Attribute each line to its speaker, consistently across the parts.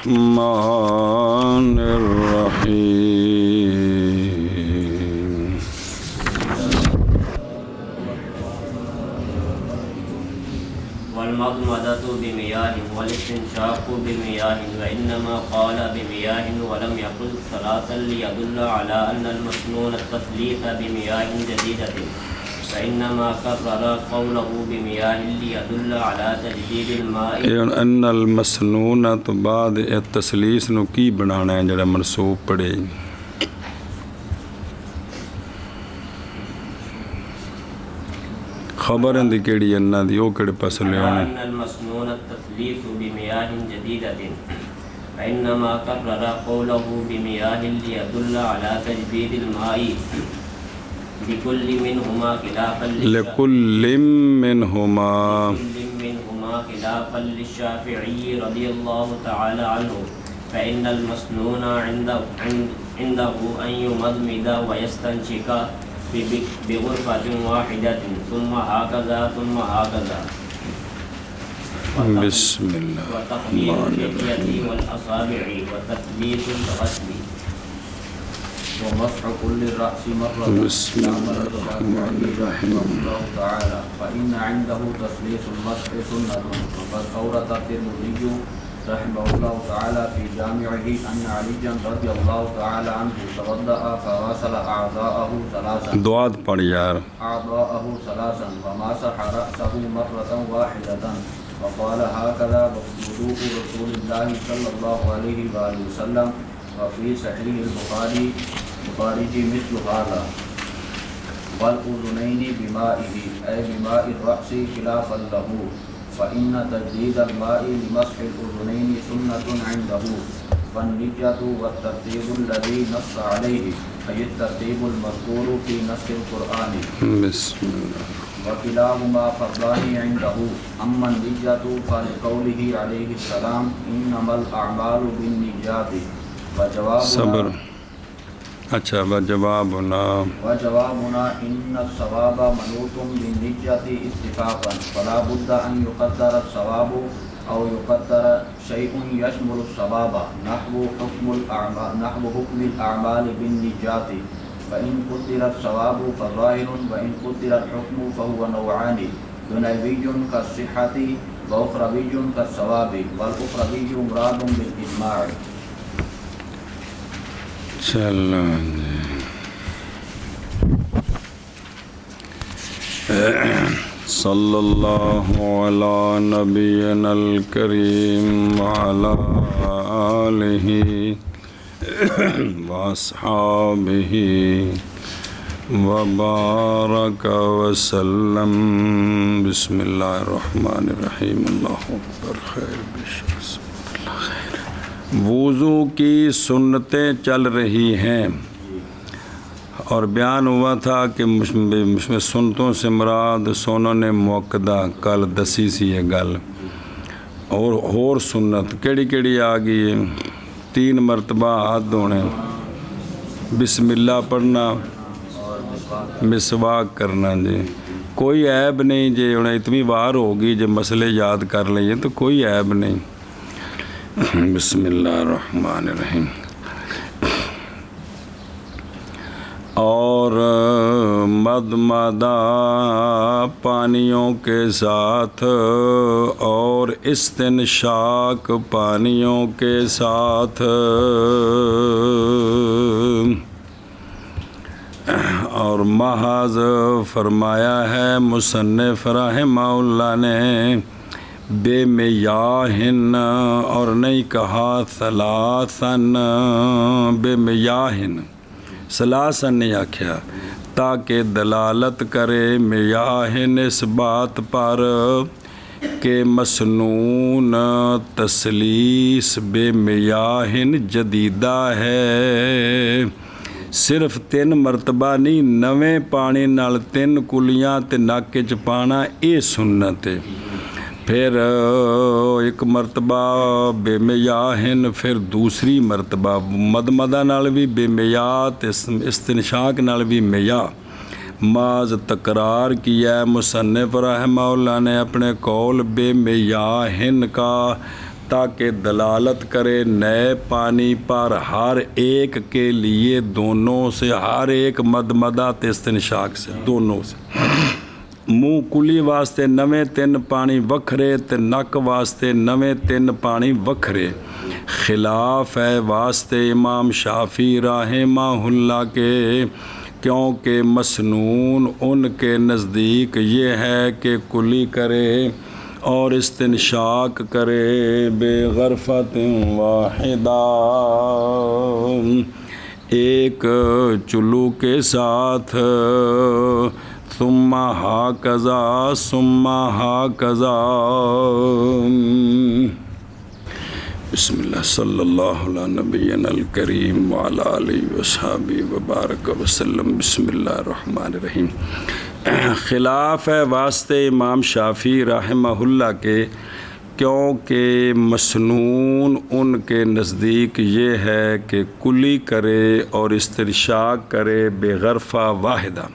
Speaker 1: الرحمن الرحيم
Speaker 2: والمضمضة بمياه والاستنشاق بمياه وإنما قال بمياه ولم يقل ثلاثا ليدل على أن المسنون التثليث بمياه جديدة فإنما كرر قوله بمياه ليدل على تجديد الماء
Speaker 1: ان المسنون تو بعد تسلیس نو کی بنانا ہے جڑا منصوب پڑے خبر اندی کیڑی انہ دی او کیڑے پاس لے
Speaker 2: على
Speaker 1: ہونے
Speaker 2: أن المسنون التثليث بمياه جديدة فإنما كرر قوله بمياه ليدل على تجديد الماء لكل منهما خلافا
Speaker 1: لکل منہما
Speaker 2: خلافا للشافعي رضي الله تعالى عنه فإن المسنون عنده أن يمضمض ويستنشق بغرفة واحدة ثم هكذا ثم هكذا
Speaker 1: بسم اللہ
Speaker 2: وتخليل اللحية والأصابع وتثليث الغسل ومسح كل الرأس مرة
Speaker 1: بسم الله الرحمن الرحيم
Speaker 2: الله تعالى فإن عنده تثليث المسح سنة وقد أورد الترمذي رحمه الله تعالى في جامعه أن عليا رضي الله تعالى عنه توضأ فغسل أعضاءه ثلاثا
Speaker 1: دعات پڑھ یار
Speaker 2: ومسح رأسه مرة واحدة وقال هكذا وضوء رسول الله صلى الله عليه وآله وسلم وفي صحيح البخاري مثل هذا والأذنين بمائه أي بماء الرأس خلافا له فإن تجديد الماء لمسح الأذنين سنة عنده والنية والترتيب الذي نص عليه أي الترتيب المذكور في نص القرآن
Speaker 1: بسم اللہ
Speaker 2: وكلاهما فرضان عنده أما النية فلقوله عليه السلام إنما الأعمال بالنيات
Speaker 1: صبر اچھا وجوابنا
Speaker 2: إن الثواب منوط بالنية اتفاقا فلا بد أن يقدر الثواب أو يقدر شيء يشمل الثواب نحو حكم الأعمال بالنيات فإن قدر الثواب فظاهر وإن قدر الحكم فهو نوعان دنيوي كالصحة وأخروي كالثواب والأخروي مراد بالإجماع
Speaker 1: چلو صلی اللہ علی نبینا الکریم وعلی آلہ واصحابہ وبارک وسلم بسم اللہ الرحمن الرحیم اللہ اکبر خیر بشکر وضو کی سنتیں چل رہی ہیں اور بیان ہوا تھا کہ سنتوں سے مراد سنن موقدہ کل دسی سی یہ گل اور سنت کیڑی کیڑی آ گئی 3 مرتبہ ہاتھ دھونے بسم اللہ پڑھنا مسواک کرنا جی کوئی عیب نہیں جی انہیں اتنی وار ہوگی جب مسئلے یاد کر لیں تو کوئی عیب نہیں بسم اللہ الرحمن الرحیم اور مدمدہ پانیوں کے ساتھ اور استنشاق پانیوں کے ساتھ اور محض فرمایا ہے مصنف رحمہ اللہ نے بے میاہن اور نہیں کہا ثلاثن بے میاہن ثلاثن نہیں آکھیا تاکہ دلالت کرے میاہن اس بات پر کہ مسنون تسلیس بے میاہن جدیدہ ہے صرف 3 مرتبہ نہیں 9 پانی نال 3 کلیاں تے ناک چ پانا اے سنت ہے پھر 1 مرتبہ بے میاہن پھر دوسری مرتبہ مدمدہ نال بھی بے میاہ استنشاق نال بھی میاہ معاذ تکرار کیا ہے مصنف رحمہ اللہ نے اپنے قول بے میاہن کا تاکہ دلالت کرے نئے پانی پر ہر ایک کے لیے دونوں سے، ہر ایک مدمدہ تے استنشاق سے، دونوں سے۔ منہ کلی واسطے نویں 3 پانی وکھرے تے نک واسطے نویں 3 پانی وکھرے۔ خلاف ہے واسطے امام شافعی رحمہ اللہ کے، کیونکہ مسنون ان کے نزدیک یہ ہے کہ کلی کرے اور استنشاق کرے بے غرفت واحدہ، ایک چلو کے ساتھ، ثم ہاکذا ثم ہاکذا۔ بسم اللہ صلی اللہ علیہ نبینا الکریم وعلی آلہ وصحبہ وبارک وسلم۔ بسم اللہ الرحمن الرحیم۔ خلاف ہے واسطے امام شافعی رحمہ اللہ کے، کیونکہ مسنون ان کے نزدیک یہ ہے کہ کلی کرے اور استنشاق کرے بے غرفہ واحدہ۔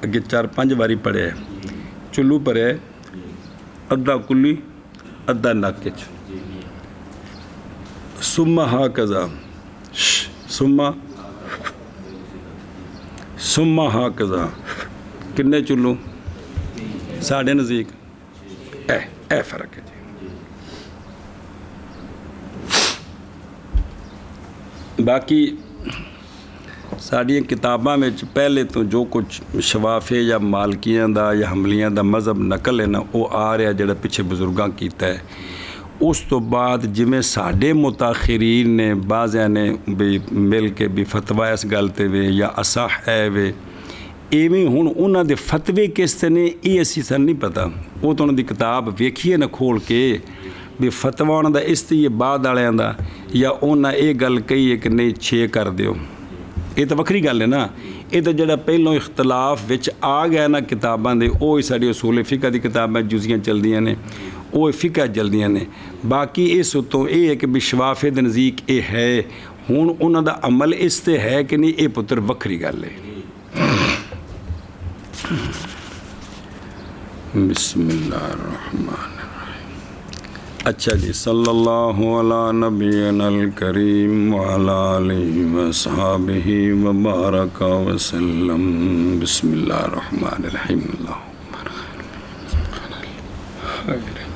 Speaker 1: اگے 4-5 باری پڑھے ہے، چلو پر ہے ادھا کلی ادھا نک چ، ثم ہاکذا ثم ہاکذا۔ کنے چلو ساڑھے نزدیک اے فرق ہے جی۔ باقی ساڑیاں کتاباں میں پہلے تو جو کچھ شوافے یا مالکیاں دا یا حنبلیاں دا مذہب نقل ہے نا، وہ آ رہا جڑا پیچھے بزرگاں کیتا ہے۔ اس تو بعد جویں ساڈے متاخرین نے بعضیاں نے بھی مل کے بھی فتوی اس گل تے وے یا اصح ہے وے، ایویں ہن انہاں دے فتوی کس تے نے یہ اسی سن نہیں پتہ۔ وہ تو انہاں دی کتاب ویکھیے نہ کھول کے بھی فتوی انہاں دا اس تے یہ بعد والیاں دا، یا انہاں یہ گل کہی ہے کہ نہیں 6 کر دیو، یہ تو وکری گل ہے نا۔ یہ تو جڑا پہلوں اختلاف وچ آ گیا نا کتاباں دے، وہ ساری اصول فقہ دی کتاباں جزیاں چلدیاں نے، وہ فقہ چلدیاں نے۔ باقی اس تو یہ ہے کہ بھی شوافے دے نزدیک یہ ہے، ہن انہاں دا عمل اس تے ہے کہ نہیں، یہ پتر وکری گل ہے۔ بسم اللہ الرحمن الرحیم۔ اچھا جی، صلی اللہ علی نبینا الکریم وعلی آلہ وصحبہ وبارک وسلم۔ بسم اللہ الرحمن الرحیم۔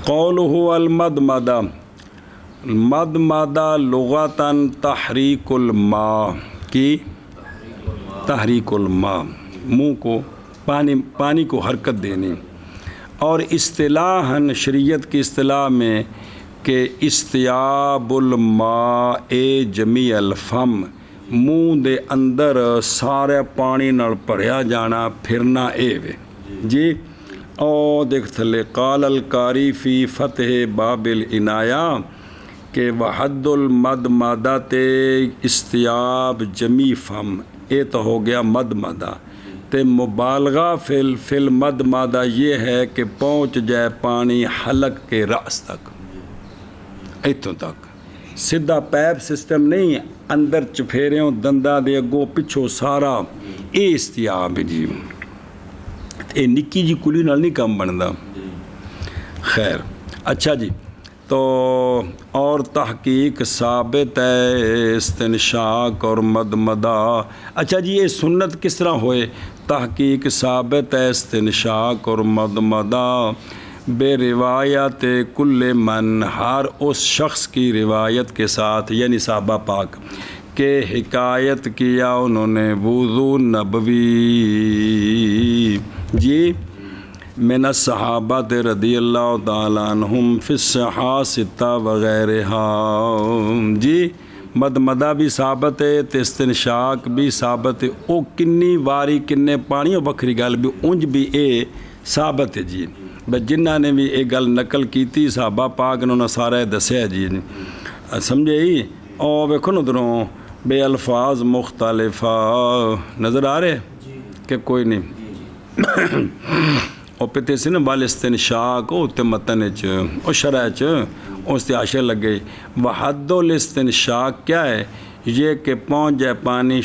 Speaker 1: قولہ المدمدہ، مدمدہ لغتاً تحریک الماء کی، تحریک الماء منہ کو پانی کو حرکت دینی، اور اصطلاحاً شریعت کی اصطلاح میں کہ استیاب الماء جمیع الفم، منہ دے اندر سارے پانی نال بھریا جانا پھرنا اے وے جی۔ او دیکھ تھلے قال القاری فی فتح باب العنایہ کہ وحد المدمدہ استیاب جمیع فم، اے تو ہو گیا مدمدہ، تے مبالغہ فی المدمدہ یہ ہے کہ پہنچ جائے پانی حلق کے رأس تک، ایتھوں تک، سیدھا پیپ سسٹم نہیں، اندر چپھیریوں دندہ دے اگوں پچھوں سارا، اے استیاب جی۔ اے نکی جی کلی نال نہیں کم بندا۔ خیر اچھا جی، تو اور تحقیق ثابت ہے استنشاق اور مدمدہ۔ اچھا جی، یہ سنت کس طرح ہوئے؟ تحقیق ثابت ہے استنشاق اور مدمدہ بے روایت کل من، ہر اس شخص کی روایت کے ساتھ، یعنی صحابہ پاک کہ حکایت کیا انہوں نے وضو نبوی جی، من الصحابہ رضی اللہ تعالیٰ عنہم فی الصحاح ستہ وغیرہا جی۔ مدمدہ بھی ثابت ہے، استنشاق بھی ثابت ہے، او کنی واری کنے پانی وکری گل بھی انج بھی اے ثابت ہے جی۔ بس جنہ نے بھی یہ گل نقل کیتی صحابہ پاک نے انہوں سارا دسیا جی، سمجھے ہی۔ اور ویکھو ادھروں بے الفاظ مختلفہ نظر آ رہے کہ کوئی نہیں، اور پتے سے نا بال استنشاق او تے متن چ او شرح چ اس تے آشے لگ گئی۔ وحد الاستنشاق کیا ہے؟ یہ کہ پہنچ جائے پانی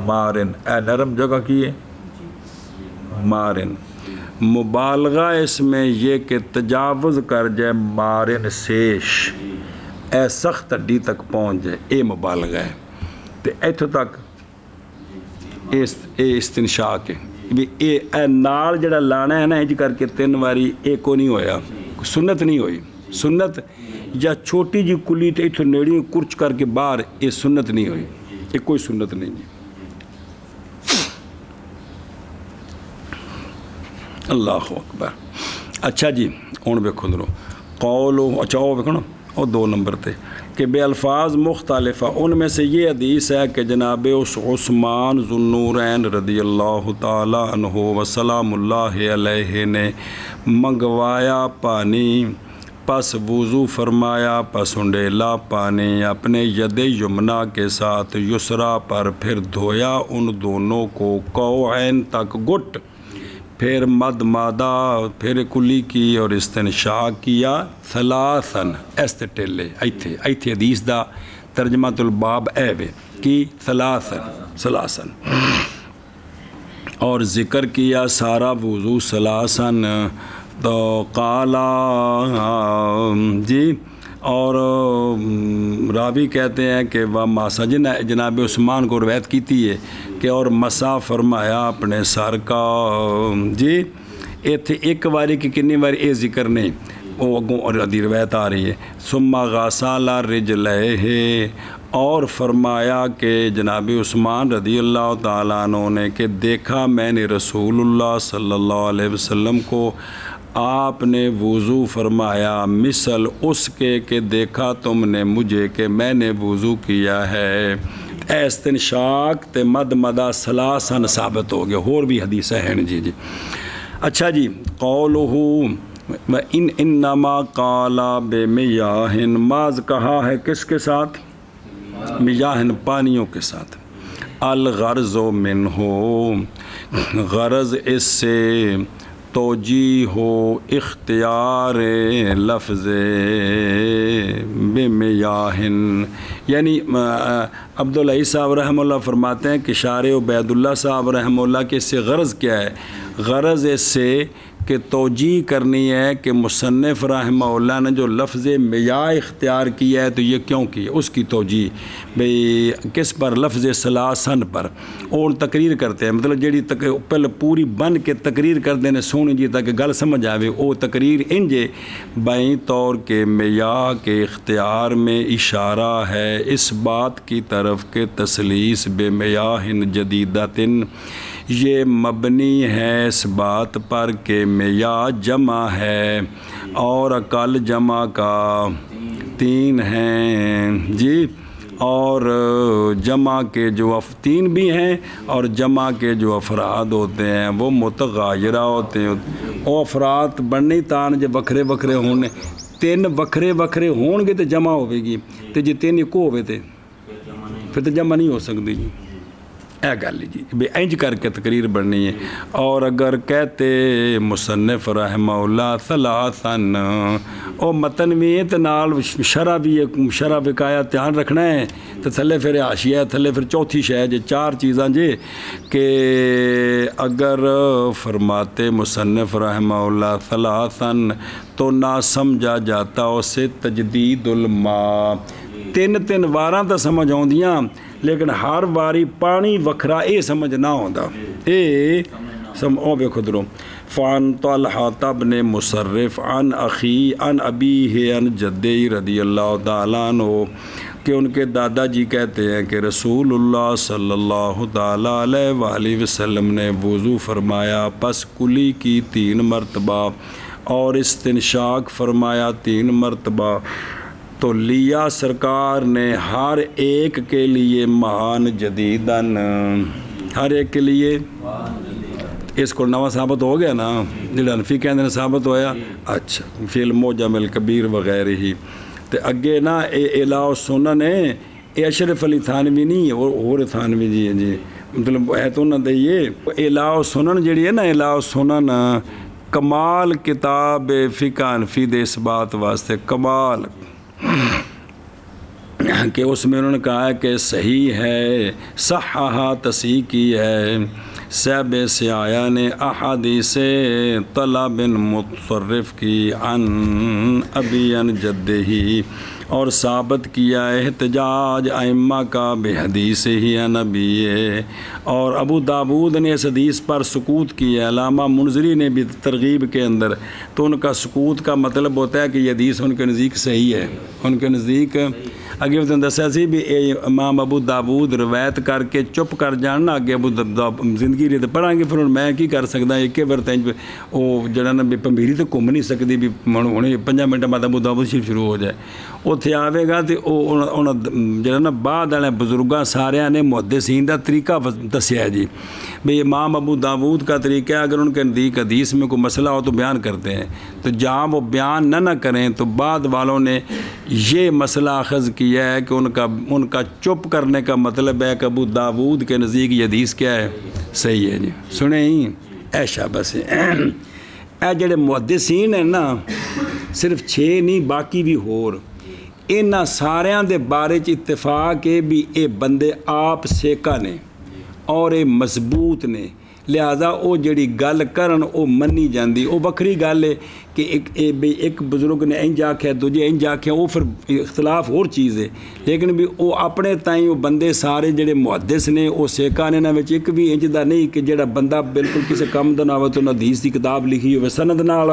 Speaker 1: مارن، اے نرم جگہ کی ہے مارن، مبالغہ اس میں یہ کہ تجاوز کر جائے مارن سیش اے سخت ہڈی تک پہنچ جائے، اے مبالغہ ہے۔ تو ایتھوں تک اے استنشاق ہے بھی اے نال جڑا لانا ہے نا انج کر کے 3 واری اے کو نہیں ہویا، سنت نہیں ہوئی۔ سنت یا چھوٹی جی کلی تے ایتھوں نیڑی کرچ کر کے باہر، اے سنت نہیں ہوئی، یہ کوئی سنت نہیں جی۔ اللہ اکبر۔ اچھا جی ہوں ویکھو درو قول، اچھا وہ ویکھو نا وہ 2 نمبر تے کہ بے الفاظ مختلف، ان میں سے یہ حدیث ہے کہ جناب عثمان ذو النورین رضی اللہ تعالیٰ عنہ وسلام اللہ علیہ نے منگوایا پانی، پس وضو فرمایا، پس انڈیلا پانی اپنے ید یمنا کے ساتھ یسرا پر، پھر دھویا ان دونوں کو کوعین تک گٹ، پھر مد مادہ، پھر کلی کی اور استنشاق کیا، ثلاثن ایستے ٹیلے ایتھے حدیث دا ترجمۃ الباب اے وے کی ثلاثن اور ذکر کیا سارا وضو ثلاثن۔ تو قالا جی، اور راوی کہتے ہیں کہ وہ ماسا جناب عثمان کو روایت کیتی ہے کہ اور مسا فرمایا اپنے سر کا جی۔ ایتھے ایک واری کی کنی واری اے ذکر نہیں، وہ اگوں اور روایت آ رہی ہے ثم غسل رجلہ، اور فرمایا کہ جناب عثمان رضی اللہ تعالیٰ عنہ نے کہ دیکھا میں نے رسول اللہ صلی اللہ علیہ وسلم کو، آپ نے وضو فرمایا مثل اس کے کہ دیکھا تم نے مجھے کہ میں نے وضو کیا ہے۔ استنشاق تے مد مدہ ثلاثن ثابت ہو گیا، اور بھی حدیث ہیں جی جی۔ اچھا جی قولہ انما قال بمیاہ، ماذ کہا ہے کس کے ساتھ؟ میاہ پانیوں کے ساتھ۔ الغرض منہ، غرض اس سے توجیہ ہو اختیار لفظ بمیاہ، یعنی عبداللہ صاحب رحمہ اللہ فرماتے ہیں کہ شارح عبید اللہ صاحب رحمہ اللہ کے اس سے غرض کیا ہے؟ غرض اس سے کہ توجیہ کرنی ہے کہ مصنف رحمہ اللہ نے جو لفظ میاہ اختیار کیا ہے تو یہ کیوں کیا، اس کی توجیہ بھئی کس پر؟ لفظ ثلاثن پر۔ اور تقریر کرتے ہیں، مطلب جیڑی پہلے پوری بن کے تقریر کر دینے سونی جی تاکہ گل سمجھ آوے، وہ تقریر انجے بائیں طور کے میاہ کے اختیار میں اشارہ ہے اس بات کی طرف کہ تثلیث بے میاہ جدیدتن، یہ مبنی ہے اس بات پر کہ میاہ جمع ہے اور عقل جمع کا 3 ہیں جی، اور جمع کے جو 3 بھی ہیں اور جمع کے جو افراد ہوتے ہیں وہ متغایرہ ہوتے ہیں، وہ افراد بننے تان جو وکھرے وکھرے ہونے، 3 وکھرے وکھرے ہون گے تو جمع ہوئے گی، تو جی 3 ایک ہوئے تھے پھر تو جمع نہیں ہو سکتی جی، اے گل جی بے انج کر کے تقریر بننی ہے۔ اور اگر کہتے مصنف رحمہ اللہ ثلاثن، او متن بھی ہے تو نال شرح بھی ہے، شرح وقایا دھیان رکھنا ہے، تو تھلے پھر حاشیہ، تھلے پھر چوتھی شے جی 4 چیزاں جی کہ اگر فرماتے مصنف رحمہ اللہ ثلاثن تو نہ سمجھا جاتا اسے تجدید الماء، 3 واراں تو سمجھ آؤندیاں لیکن ہر واری پانی وکھرا اے سمجھ نہ ہوندا، اے او ویکھو درو فان طلحہ بن مصرف عن اخی عن ابیہ عن جدی رضی اللہ تعالیٰ عنہ کہ ان کے دادا جی کہتے ہیں کہ رسول اللہ صلی اللہ تعالیٰ علیہ وآلہ وسلم نے وضو فرمایا، پس کلی کی 3 مرتبہ اور استنشاق فرمایا 3 مرتبہ، تو لیا سرکار نے ہر ایک کے لیے مہان جدیدن، ہر ایک کے لیے اس کو نواں ثابت ہو گیا نا، جڑا انفی کہندے نے ثابت ہویا۔ اچھا فی المعجم الکبیر وغیرہ ہی تو اگے نا اے الہ سنن ہے، اے اشرف علی تھانوی نہیں ہے، اور تھانوی جی ہیں جی، مطلب ہے تو نہ دئیے الہ سنن جڑی ہے نا، الہ سنن کمال کتاب فقہ انفی دے اس بات واسطے کمال کہ اس میں انہوں نے کہا ہے کہ صحیح ہے، صححہ تصحیح کی ہے صاحب سیایا نے احادیث طلب متصرف کی عن ابی عن جدہ ہی، اور ثابت کیا احتجاج ائمہ کا بحدیث ہی نبی، اور ابو داود نے اس حدیث پر سکوت کیا. علامہ منذری نے بھی ترغیب کے اندر، تو ان کا سکوت کا مطلب ہوتا ہے کہ یہ حدیث ان کے نزدیک صحیح ہے، ان کے نزدیک. اگے وہ دسیا سی بھی امام ابو داود روایت کر کے چپ کر جان نا، اگے ابو زندگی ریت پڑھاں گے، پھر میں کی کر سکتا ایک برتن وہ جڑا نا پنبیری تو گھوم نہیں سکتی بھی ہوں 5 منٹ بعد ابو داود شریف شروع ہو جائے. اتنے آئے گا تو جڑا نا بعد والے بزرگاں سارے نے محدثین کا طریقہ دسیا ہے جی، بھئی امام ابو داود کا طریقہ ہے، اگر ان کے نزدیک حدیث میں کوئی مسئلہ ہو تو بیان کرتے ہیں، تو جہاں وہ بیان نہ کریں تو بعد والوں نے یہ مسئلہ اخذ کیا ہے کہ ان کا چپ کرنے کا مطلب ہے کہ ابو داود کے نزدیک یہ حدیث کیا ہے، صحیح ہے جی. سنیں ہی ایشا بس اے جڑے محدثین ہیں نا، صرف 6 نہیں باقی بھی ہور، انہاں ساریاں دے بارے چ اتفاق ہے بھی اے بندے آپ سیکا نے اور اے مضبوط نے، لہذا او جڑی گل کرن او منی جاندی. او وکری گل ہے کہ ایک بزرگ نے انج آکھیا دوجے انج آکھیا، وہ پھر اختلاف اور چیز ہے، لیکن بھی او اپنے تائیں وہ بندے سارے جڑے محدث نے او سیکا نے، انہاں وچ ایک بھی انج دا نہیں کہ جڑا بندہ بالکل کسی کم دا نہ ہوے تو حدیث دی کتاب لکھی ہوے سند نال.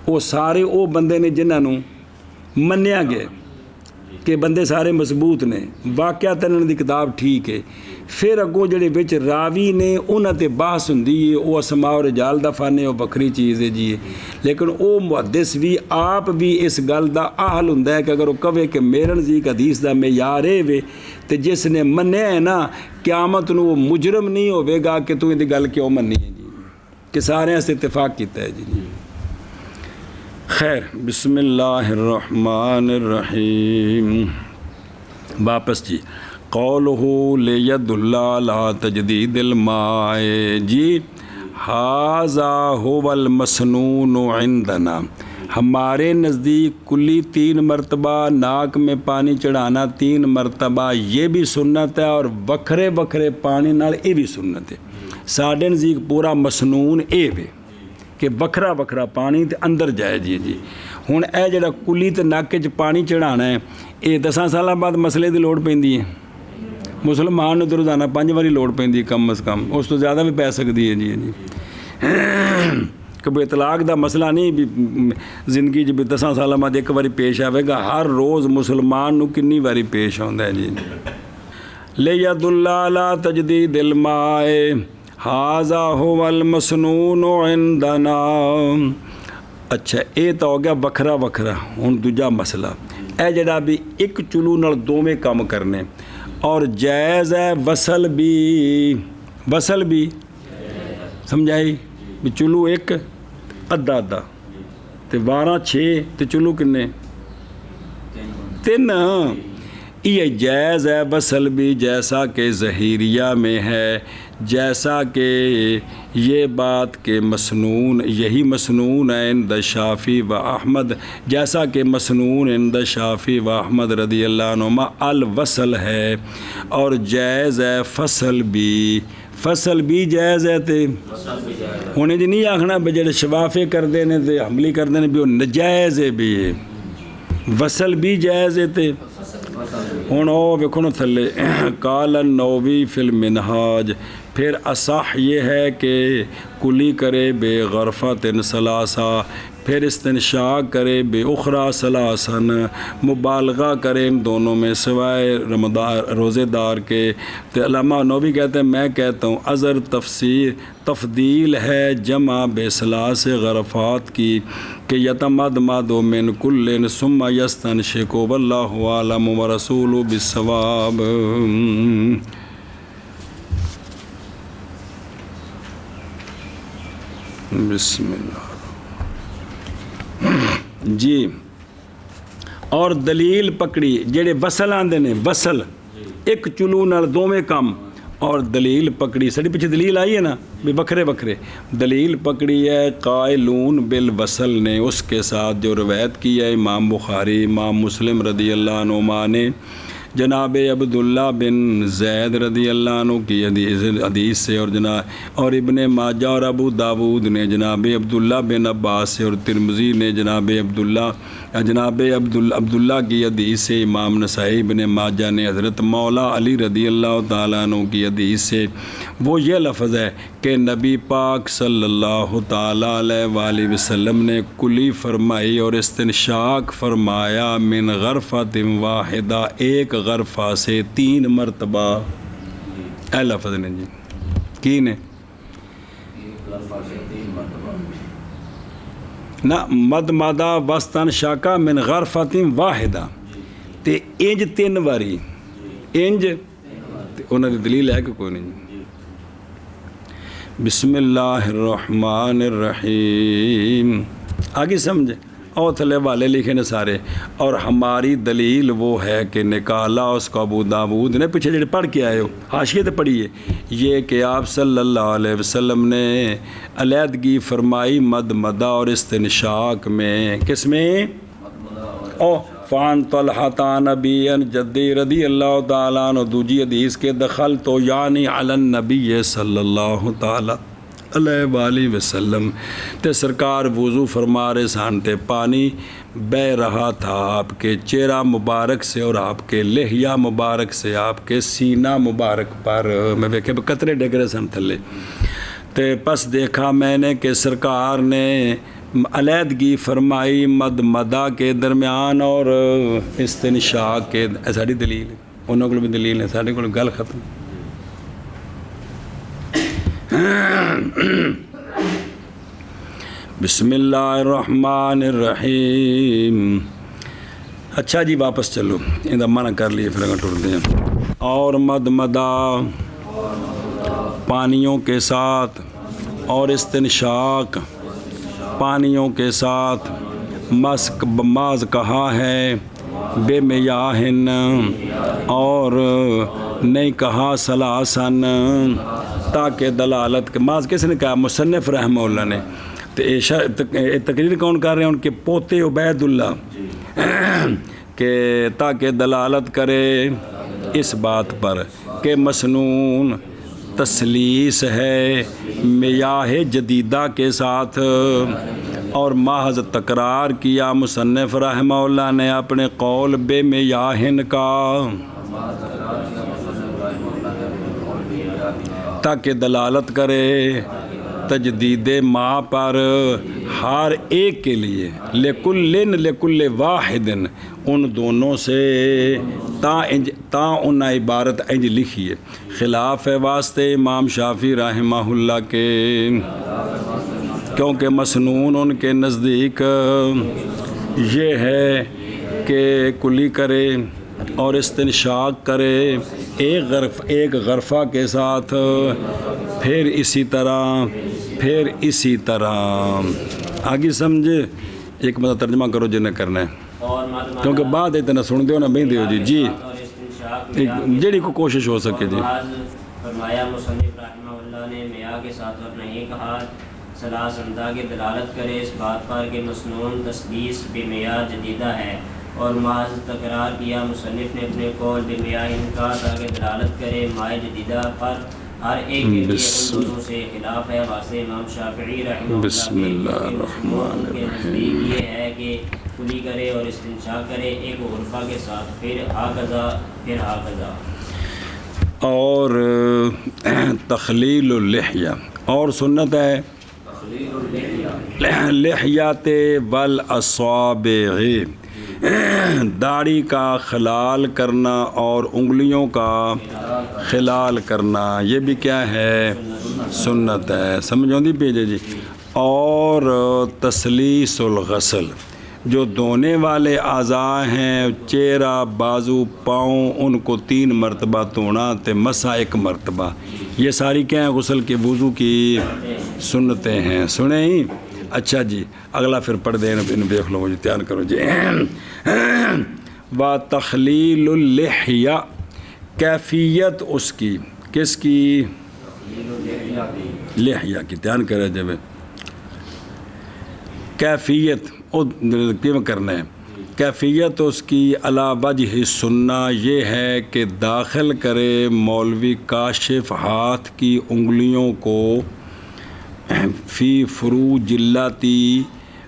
Speaker 1: وہ سارے وہ بندے نے جنہاں نوں منیا گیا کہ بندے سارے مضبوط نے، واقعات انہاں دی کتاب ٹھیک ہے. پھر اگوں جڑے وچ راوی نے انہاں تے بحث ہوندی ہے، وہ اسماء و رجال دا فن ہے، وہ بکری چیز ہے جی. لیکن وہ محدث بھی آپ بھی اس گل دا اہل ہوندا ہے کہ اگر وہ کہے کہ میرے نزدیک حدیث دا معیار اے وے، تے جس نے منیا ہے نا قیامت نوں وہ مجرم نہیں ہوے گا کہ تو دی گل کیوں منی ہے جی، کہ سارے سے اتفاق کیتا ہے جی. خیر، بسم اللہ الرحمن الرحیم. واپس جی، قولہ لید اللہ لا تجدید الماء جی، ھذا هو المسنون عندنا، ہمارے نزدیک کلی 3 مرتبہ ناک میں پانی چڑھانا، 3 مرتبہ یہ بھی سنت ہے، اور وکھرے وکھرے پانی نال یہ بھی سنت ہے. ساڈے نزدیک پورا مسنون اے وے کہ وکھرا وکھرا پانی تے اندر جائے جی. ہن اے جڑا کلی تے ناک چ پانی چڑھانا ہے، یہ 10 سالاں بعد مسئلے دی لوڑ پیندی ہے. مسلمان تو روزانہ 5 واری لوڑ پیندی کم از کم، اس تو زیادہ بھی پی سکتی ہے جی. کہ اطلاق دا مسئلہ نہیں بھی زندگی بھی 10 سالاں بعد ایک واری پیش آئے گا، ہر روز مسلمان نو کنی واری پیش آتا ہے جی. لید اللہ لا تجدید الماء ھذا هو المسنون عندنا. اچھا یہ تو ہو گیا وکھرا وکھرا. ہن دوجا مسئلہ اے جڑا بھی ایک چلو نال دوویں کام کرنے، اور جائز ہے وصل بھی سمجھائی بھی چلو ایک ادھا ادھا تے 12 6 تے چلو کنے 3. یہ جائز ہے وصل بھی، جیسا کہ ظہیریہ میں ہے، جیسا کہ یہ بات کہ مسنون، یہی مسنون ہے عند شافعی و احمد، جیسا کہ مسنون عند شافعی و احمد رضی اللہ عنہما الوصل ہے. اور جائز ہے فصل بھی جائز ہے. تے ہونے جی نہیں آکھنا بھی جڑے شوافے کردے نے تے حملی کردے نے بھی وہ نجائز ہے، بھی وصل بھی جائز ہے. تے ہوں وہ ویکھو نا تھلے قال النووی فی المنہاج، پھر اصح یہ ہے کہ کلی کرے بے غرفت ثلاثہ، پھر استنشاق کرے بے اخرى ثلاثاً، مبالغہ کرے ان دونوں میں سوائے روزے دار کے. تو علامہ نووی کہتے ہیں، میں کہتا ہوں اظہر تفضیل ہے جمع بے ثلاث غرفات کی کہ یتمدمد من کل ثم یستنشق واللہ اعلم ورسولہ بالصواب. بسم اللہ جی. اور دلیل پکڑی جڑے وصل آندے نے، وصل ایک چلو نال دوویں کم، اور دلیل پکڑی ساڈے پیچھے دلیل آئی ہے نا بھی وکھرے وکھرے. دلیل پکڑی ہے قائلون بالوصل نے، اس کے ساتھ جو روایت کی ہے امام بخاری امام مسلم رضی اللہ عنہما نے، جناب عبداللہ بن زید رضی اللہ عنہ کی حدیث سے اور ابن ماجہ اور ابو داود نے جناب عبداللہ بن عباس سے اور ترمذی نے جناب عبداللہ کی حدیث سے، امام نسائی ابن ماجہ نے حضرت مولا علی رضی اللہ تعالیٰ عنہ کی حدیث سے، وہ یہ لفظ ہے کہ نبی پاک صلی اللہ تعالیٰ علیہ وآلہ وسلم نے کلی فرمائی اور استنشاق فرمایا من غرفۃ واحدہ، ایک غرفہ سے 3 مرتبہ۔ اے لفظ نے جی کی نے نہ مد مادہ وسطن شاکا من غرفۃ واحدہ، تے انج 3 واری انج، انہوں نے دلیل ہے کہ کوئی نہیں۔ بسم اللہ الرحمن الرحیم، آگے سمجھے، اور تھلے والے لکھے نے سارے، اور ہماری دلیل وہ ہے کہ نکالا اس کو ابو داود نے، پیچھے جڑے پڑھ کے آئے ہو حاشیے تے پڑھیے، یہ کہ آپ صلی اللہ علیہ وسلم نے علیحدگی فرمائی مد مدہ اور استنشاق میں، کس میں؟ فان طلحہ نبی جدی رضی اللہ تعالیٰ عنہ، دوجی حدیث کے دخل تو یعنی علی النبی صلی اللہ تعالیٰ علیہ وآلہ وسلم، تے سرکار وضو فرما رہے سان تے پانی بہ رہا تھا آپ کے چہرہ مبارک سے اور آپ کے لحیہ مبارک سے، آپ کے سینہ مبارک پر، میں دیکھے قطرے ڈگ رہے سن تھلے، تے پس دیکھا میں نے کہ سرکار نے علیحدگی فرمائی مد مدہ کے درمیان اور استنشاق کے، ساری دلیل انہوں کو بھی دلیل ہے، سارے کو گل ختم۔ بسم اللہ الرحمن الرحیم۔ اچھا جی واپس چلو، ان منع کر لیے پھر اگر ٹرتے ہیں۔ اور مد مدہ پانیوں کے ساتھ اور استنشاق پانیوں کے ساتھ، مسک بماز کہا ہے بے میاہن، اور نہیں کہا سلاسن، تاکہ دلالت کے، ماز کس نے کہا؟ مصنف رحمہ اللہ نے، تو تقریر کون کر رہے ہیں؟ ان کے پوتے عبید اللہ، کہ تاکہ دلالت کرے اس بات پر کہ مسنون تسلیس ہے میاہ جدیدہ کے ساتھ، اور محض تکرار کیا مصنف رحمہ اللہ نے اپنے قول بے میاہن کا، تاکہ دلالت کرے تجدید ماں پر ہر ایک کے لیے، لکل واحد، ان دونوں سے تا ان عبارت انج لکھیے، خلاف ہے واسطے امام شافعی رحمہ اللہ کے، کیونکہ مسنون ان کے نزدیک یہ ہے کہ کلی کرے اور استنشاق کرے ایک غرفہ کے ساتھ، پھر اسی طرح آگے سمجھے۔ ایک مطلب ترجمہ کرو جنہیں کرنا ہے، کیونکہ بعد اتنا سن دیو نا بہن دیو جی جیڑی کو کوشش ہو سکے جی۔
Speaker 2: فرمایا مصنف رحمہ اللہ نے میاہ کے ساتھ اور نہیں کہا سلاس اندہ کے دلالت کرے اس بات پر کہ مسنون تسلیس بے میاہ جدیدہ ہے، اور محض تکرار کیا مصنف نے اپنے قول بے میاہ ان کا، تاکہ دلالت کرے مائع جدیدہ پر ہر ایک کے لیے، ان دونوں سے خلاف ہے واسطے امام شافعی رحمہ اللہ
Speaker 1: بسم اللہ الرحمن الرحیم۔
Speaker 2: یہ ہے کہ کلی کرے اور استنشاق کرے ایک غرفہ کے ساتھ، پھر ہاکذا
Speaker 1: اور تخلیل اللحیہ، اور سنت ہے لحیات والاصابع، داڑھی کا خلال کرنا اور انگلیوں کا خلال کرنا، یہ بھی کیا ہے؟ سنت ہے، سمجھو دی پیجے جی۔ اور تسلیس الغسل، جو دھونے والے اعضاء ہیں، چہرہ، بازو، پاؤں، ان کو 3 مرتبہ دھونا، تے مسح 1 مرتبہ، یہ ساری کیا ہیں؟ غسل کے وضو کی سنتیں ہیں، سنیں ہی۔ اچھا جی اگلا پھر پڑھ دیں، ان دیکھ لو، مجھے تیار کرو جی۔ وَتَخْلِيلُ اللِّحْيَةِ، کیفیت اس کی، کس کی؟ لحیہ کی، تیار کرے جب کیفیت کیوں کرنا ہے؟ کیفیت اس کی علی وجہ سنہ یہ ہے کہ داخل کرے مولوی کاشف ہاتھ کی انگلیوں کو فی فروج اللاتی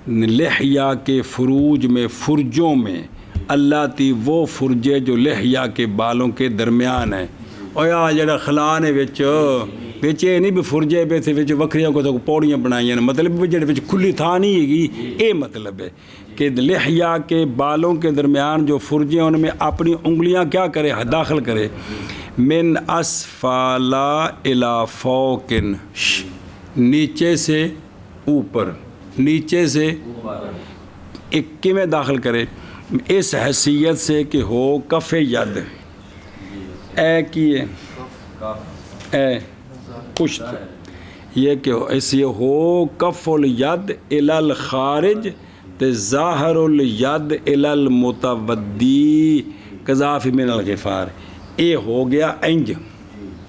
Speaker 1: لحیہ کے فروج میں، فرجوں میں، اللاتی وہ فرجے جو لحیہ کے بالوں کے درمیان ہیں۔ اور یا جڑا خلا نے وچ یہ نہیں بھی فرجے پہ تھے وچ وکھریاں کو پوڑیاں بنائیاں نے، مطلب جڑے وچ کھلی تھا نہیں ہے یہ مطلب ہے کہ لحیہ کے بالوں کے درمیان جو فرجے ہیں ان میں اپنی انگلیاں کیا کرے، داخل کرے۔ من اسفالا الی فوقن، نیچے سے اوپر، نیچے سے ایک کیویں داخل کرے، اس حیثیت سے کہ ہو کف ید، اے کیے اے پشت، یہ کہ اس یہ ہو کف الید الی الخارج تے ظاہر الید الی المتودی قذاف من الغفار، اے ہو گیا انج،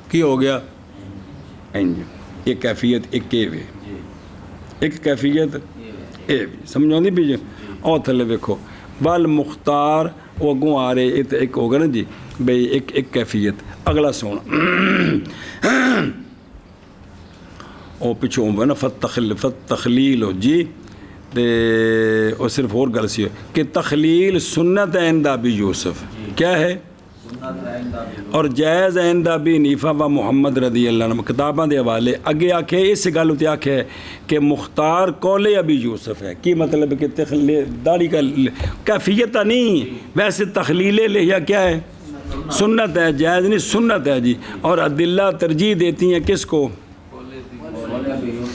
Speaker 1: کی ہو گیا انج، یہ کیفیت ایک وے، ایک کیفیت اے بھی سمجھو نہیں بھی اور تھلے دیکھو والمختار وہ اگوں آ رہے ایک ہوگا نا جی بھئی ایک کیفیت۔ اگلا سونا وہ پچھوں ہوگا نا فتخلیل ہو جی تے اور صرف اور گل سی کہ تخلیل سنت عند ابی یوسف کیا ہے اور جائز عند ابی حنیفہ و محمد رضی اللہ عنہ کتاباں دے حوالے اگے آکھے اس گل تے آکھے کہ مختار قول ابی یوسف ہے، کی مطلب کہ داڑھی کا کیفیت نہیں، ویسے تخلیل لحیہ کیا ہے، سنت ہے، جائز نہیں سنت ہے جی، اور ادلہ ترجیح دیتی ہیں کس کو،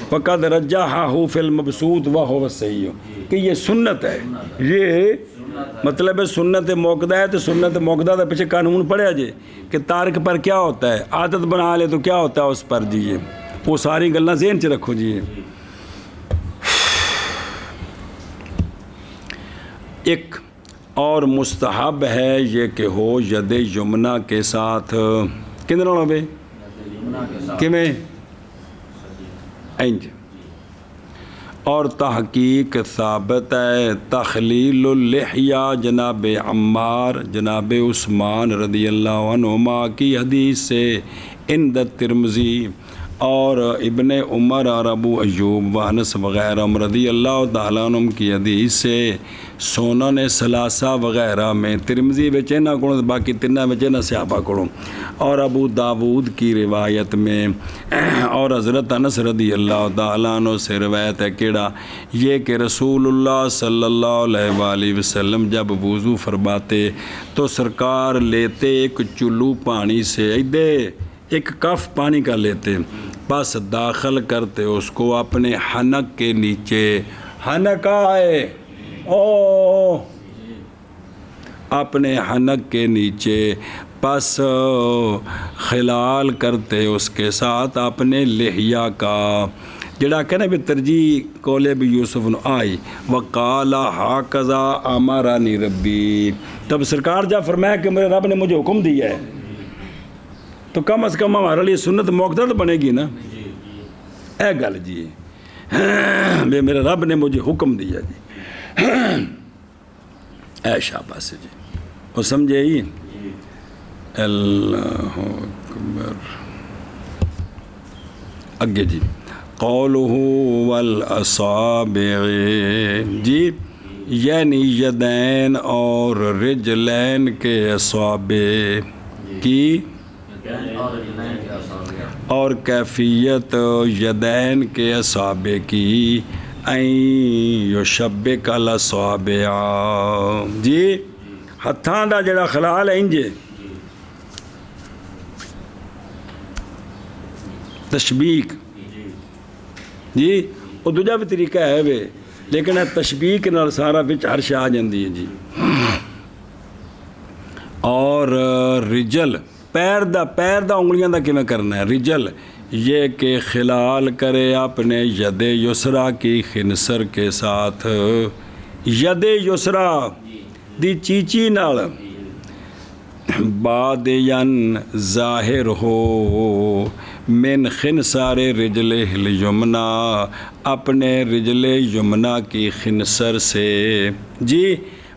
Speaker 1: فقد رجحہ فی المبسوط وہو الصحیح، کہ یہ سنت ہے، یہ مطلب ہے سنت موقدہ ہے، تو سنت موقدہ دا پیچھے قانون پڑھیا جی کہ تارک پر کیا ہوتا ہے، عادت بنا لے تو کیا ہوتا ہے اس پر جی، وہ ساری گلیں ذہن چ رکھو جی۔ ایک اور مستحب ہے یہ کہ ہو ید یمنہ کے ساتھ کن نال ہوے کیویں انج، اور تحقیق ثابت ہے تخلیل اللحیہ جناب عمار جناب عثمان رضی اللہ عنہما کی حدیث سے عند ترمذی اور ابن عمر اور ابو ایوب و انس وغیرہ رضی اللہ تعالیٰ عنہ کی حدیث سے سنن ثلاثہ وغیرہ میں، ترمذی وچ نہ کو باقی تینہ وچ نہ صحابہ کو، اور ابو داود کی روایت میں، اور حضرت انس رضی اللہ تعالیٰ عنہ سے روایت ہے کیڑا یہ کہ رسول اللہ صلی اللہ علیہ وآلہ وسلم جب وضو فرماتے تو سرکار لیتے ایک چلو پانی سے ایک کف پانی کا لیتے، بس داخل کرتے اس کو اپنے حنک کے نیچے، حنک آئے اپنے حنک کے نیچے، پس خلال کرتے اس کے ساتھ اپنے لحیہ کا، جڑا کہنا بھی ترجیح قول ابی یوسف آئی، وقال ہاکذا امرنی ربی، تب سرکار جب فرمایا کہ میرے رب نے مجھے حکم دیا ہے تو کم از کم ہمارے لیے سنت موقدہ تو بنے گی نا، اے گل جی میرے رب نے مجھے حکم دیا جی، اے شاباش جی، وہ سمجھے ہی، اللہ اکبر۔ اگے جی قولہ والاصابع جی، یعنی یدین اور رجلین کے اصابع کی، اور کیفیت یدین کے اصابع کی، این یشبک الاصابع جی، ہتھاں دا جڑا خلال ہے انجے تشبیک جی، وہ دوجا بھی طریقہ ہے وے، لیکن تشبیک نال سارا وچ ہر شے آ جاندی ہے جی۔ اور رجل پیر دا انگلیاں دا کیویں کرنا ہے، رجل یہ کہ خلال کرے اپنے ید یسرا کی خنصر کے ساتھ، ید یسرا دی چیچی نال، بادین ظاہر ہو من خنصر رجل الیمنا، اپنے رجل یمنا کی خنصر سے جی،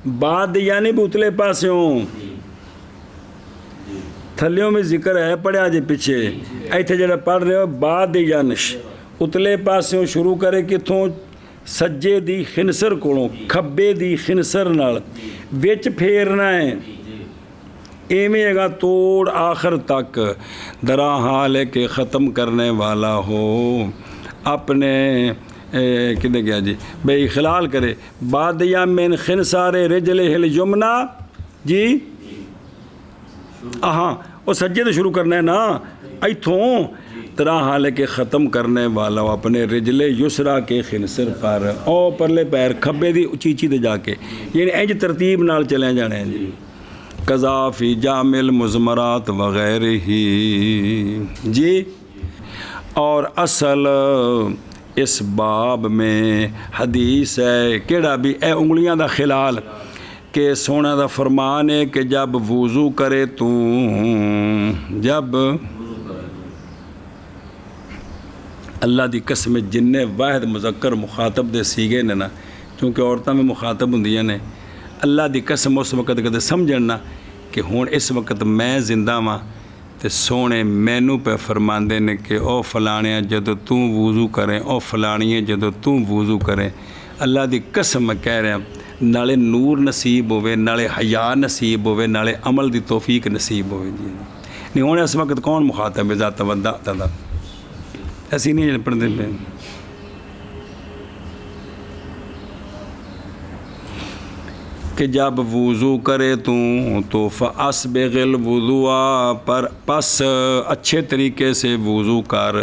Speaker 1: بعد یعنی بھی اتلے پاسوں تھلیوں میں ذکر ہے پڑھیا جی پیچھے ایتھے جڑا پڑھ رہے ہو بعد یانش اتلے پاسوں شروع کرے کتھوں سجے دی خنسر کولوں کھبے دی خنسر نال وچ پھیرنا ہے ایویں گا توڑ آخر تک درا حال ہے کہ ختم کرنے والا ہو اپنے کدھے گیا جی بے اخلال کرے بعد یامین خنسار رجلہ الیمنا جی ہاں وہ سجے تو شروع کرنا ہے نا ایتھوں طرح حال ہے کہ ختم کرنے والا ہو اپنے رجل یسرا کے خنسر پر او پرلے پیر کھبے دی چیچی دے جا کے یعنی انج ترتیب نال چلے جانے ہیں جی قضا فی جامل مزمرات وغیرہ ہی جی اور اصل اس باب میں حدیث ہے کیڑا بھی اے انگلیاں دا خلال کہ سونا دا فرمان ہے کہ جب وضو کرے تو جب اللہ دی قسم جن واحد مذکر مخاطب دے سیگے نے نا کیونکہ عورتوں میں مخاطب ہوں نے اللہ دی قسم اس وقت کدے سمجھنا کہ ہون اس وقت میں زندہ ہاں تے سونے مینو پہ فرماندے نے کہ او فلانیاں جدو تو وضو کریں او فلانیاں جدو تو وضو کریں اللہ دی قسم میں کہہ رہے ہیں نالے نور نصیب ہوئے نالے حیا نصیب ہوئے نالے عمل دی توفیق نصیب ہوئے جی نہیں ہونے اس وقت کون مخاطب ہے ذات ودہ تعالیٰ ایسی نہیں پڑھتے پہ کہ جب وضو کرے تو فاسبغ الوضوء پر پس اچھے طریقے سے وضو کر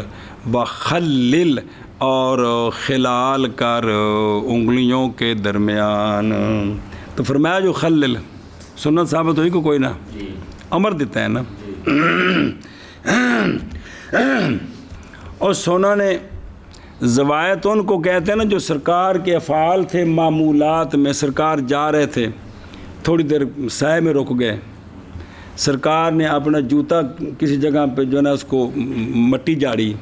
Speaker 1: وخلل اور خلال کر انگلیوں کے درمیان تو فرمایا جو خلل سنت ثابت ہوئی کو کوئی نہ امر دیتا ہے نا اور سونا نے زوایت ان کو کہتے ہیں نا جو سرکار کے افعال تھے معمولات میں سرکار جا رہے تھے تھوڑی دیر سائے میں رک گئے سرکار نے اپنا جوتا کسی جگہ پہ جو ہے نا اس کو مٹی جاڑی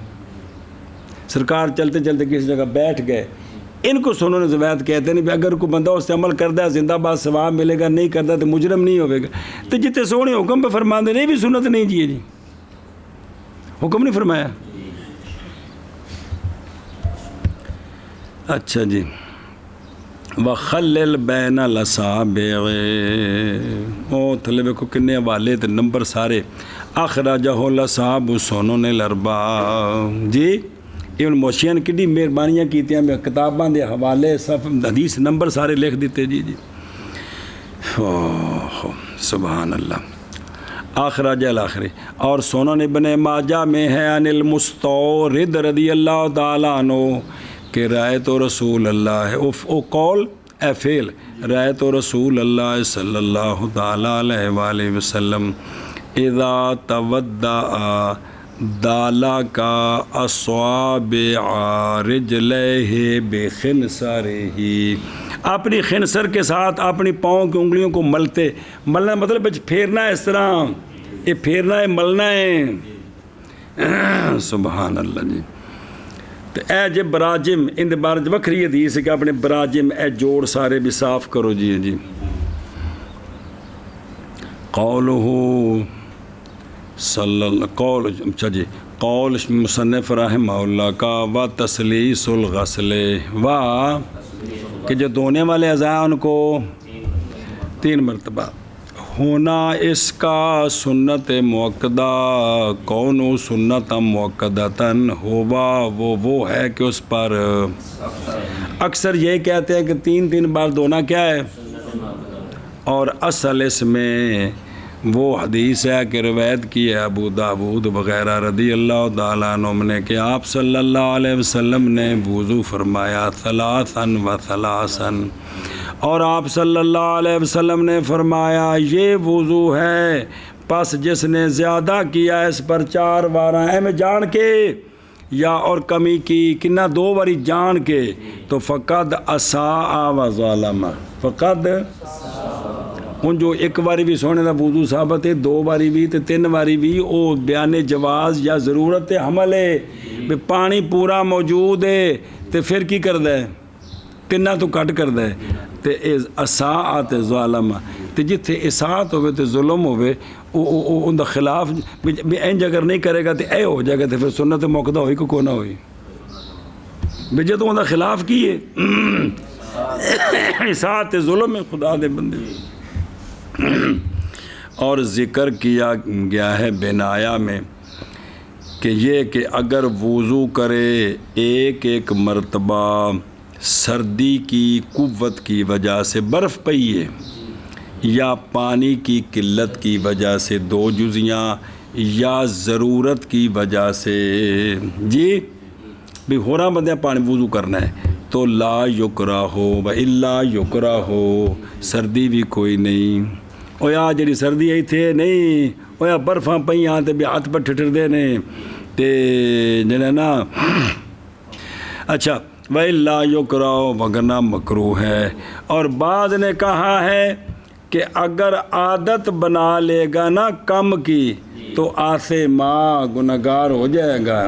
Speaker 1: سرکار چلتے چلتے کسی جگہ بیٹھ گئے ان کو سنوں نے زوایت کہتے ہیں اگر کوئی بندہ اس سے عمل کردہ ہے زندہ باد ثواب ملے گا نہیں کرتا تو مجرم نہیں ہوئے گا تو جتنے سونے حکم پہ فرماندے نہیں بھی سنت نہیں جی حکم نہیں فرمایا اچھا جی وخلل بین الاصابع او تھلے ویکھو کنے حوالے تے نمبر سارے اخرجہ الاصحاب سنن الاربعہ جی ایون موشیاں کڈی مہربانیاں کیتیاں میں کتاباں دے حوالے صف حدیث نمبر سارے لکھ دیتے جی سبحان اللہ اخرج الاخری اور سنن ابن ماجہ میں ہے عن المستورد رضی اللہ تعالیٰ عنہ کہ رأیت رسول اللہ او قول اے فعل رأیت رسول اللہ صلی اللہ تعالیٰ علیہ وآلہ وسلم اذا تودع دالا کا اصابع رجلہ بخنصرہ اپنی خنصر کے ساتھ اپنی پاؤں کی انگلیوں کو ملتے ملنا مطلب پھیرنا ہے اس طرح یہ پھیرنا ہے ملنا ہے سبحان اللہ جی تو اے جب براجم ان دے بارے وکھری حدیث ہے کہ اپنے براجم اے جوڑ سارے بھی صاف کرو جی جی قولہ صلی اللہ قول اچھا جی قول مصنف رحمہ اللہ کا و تسلیس الغسل و کہ جو دھونے والے اعضاء ان کو 3 مرتبہ ہونا اس کا سنت موقدہ کون سنت موقدتاً ہوا وہ ہے کہ اس پر اکثر یہ کہتے ہیں کہ 3 بار دھونا کیا ہے اور اصل اس میں وہ حدیث ہے کہ روایت کی ہے ابو داود وغیرہ رضی اللہ تعالیٰ عنہ نے کہ آپ صلی اللہ علیہ وسلم نے وضو فرمایا ثلاثاً و ثلاثاً اور آپ صلی اللہ علیہ وسلم نے فرمایا یہ وضو ہے پس جس نے زیادہ کیا اس پر 4 بار ہے میں جان کے یا اور کمی کی کنا 2 باری جان کے تو فقد اساء و ظالم فقد ان جو 1 باری بھی سونے دا وضو ثابت ہے 2 باری بھی تے 3 باری بھی او بیان جواز یا ضرورت حمل ہے پانی پورا موجود ہے تے پھر کی کر دے ਤਿੰਨਾਂ ਤੋਂ ਕੱਟ ਕਰਦਾ ਹੈ। ਤੇ ਇਹ ਅਸਾਅਤ ਜ਼ਾਲਮ, ਤੇ ਜਿੱਥੇ ਇਸਾਅਤ ਹੋਵੇ ਤੇ ਜ਼ੁਲਮ ਹੋਵੇ ਉਹ ਉਹਦਾ ਖਿਲਾਫ ਵੀ ਇੰਜ ਅਗਰ ਨਹੀਂ ਕਰੇਗਾ ਤੇ ਇਹ ਹੋ ਜਾਏਗਾ, ਤੇ ਫਿਰ ਸੁਨਨਤ ਮੁੱਕਦਾ ਹੋਈ ਕੋ ਨਾ ਹੋਈ ਵੀ ਜਦੋਂ ਉਹਦਾ ਖਿਲਾਫ ਕੀ ਹੈ اصاعت ظلم ہے خدا دے بندے. اور ذکر کیا گیا ہے بنایا میں کہ یہ کہ اگر وضو کرے ایک ایک مرتبہ سردی کی قوت کی وجہ سے برف پئی ہے یا پانی کی قلت کی وجہ سے 2 جزیاں یا ضرورت کی وجہ سے جی بھی ہو رہا بندہ پانی وضو کرنا ہے تو لا یکرہ ہو و الا یکرہ ہو سردی بھی کوئی نہیں. او یا جڑی سردی آئی تھے نہیں او یا برفاں پئیاں تے بھی ہاتھ پر ٹھٹردے نے تے جڑا نا اچھا و الا یکرہ ہو وگرنہ مکروہ ہے. اور بعض نے کہا ہے کہ اگر عادت بنا لے گا نا کم کی تو آسے ماں گناہگار ہو جائے گا.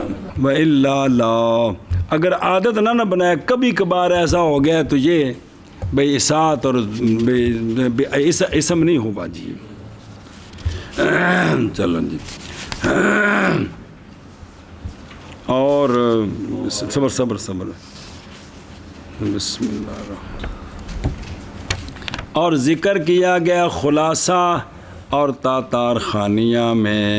Speaker 1: و الا لا اگر عادت نہ بنائے کبھی کبھار ایسا ہو گیا تو یہ بھئی اصاعت اور اسم نہیں ہوگا جی. چلو جی اور صبر صبر صبر بسم اللہ الرحمن. اور ذکر کیا گیا خلاصہ اور تاتار خانیہ میں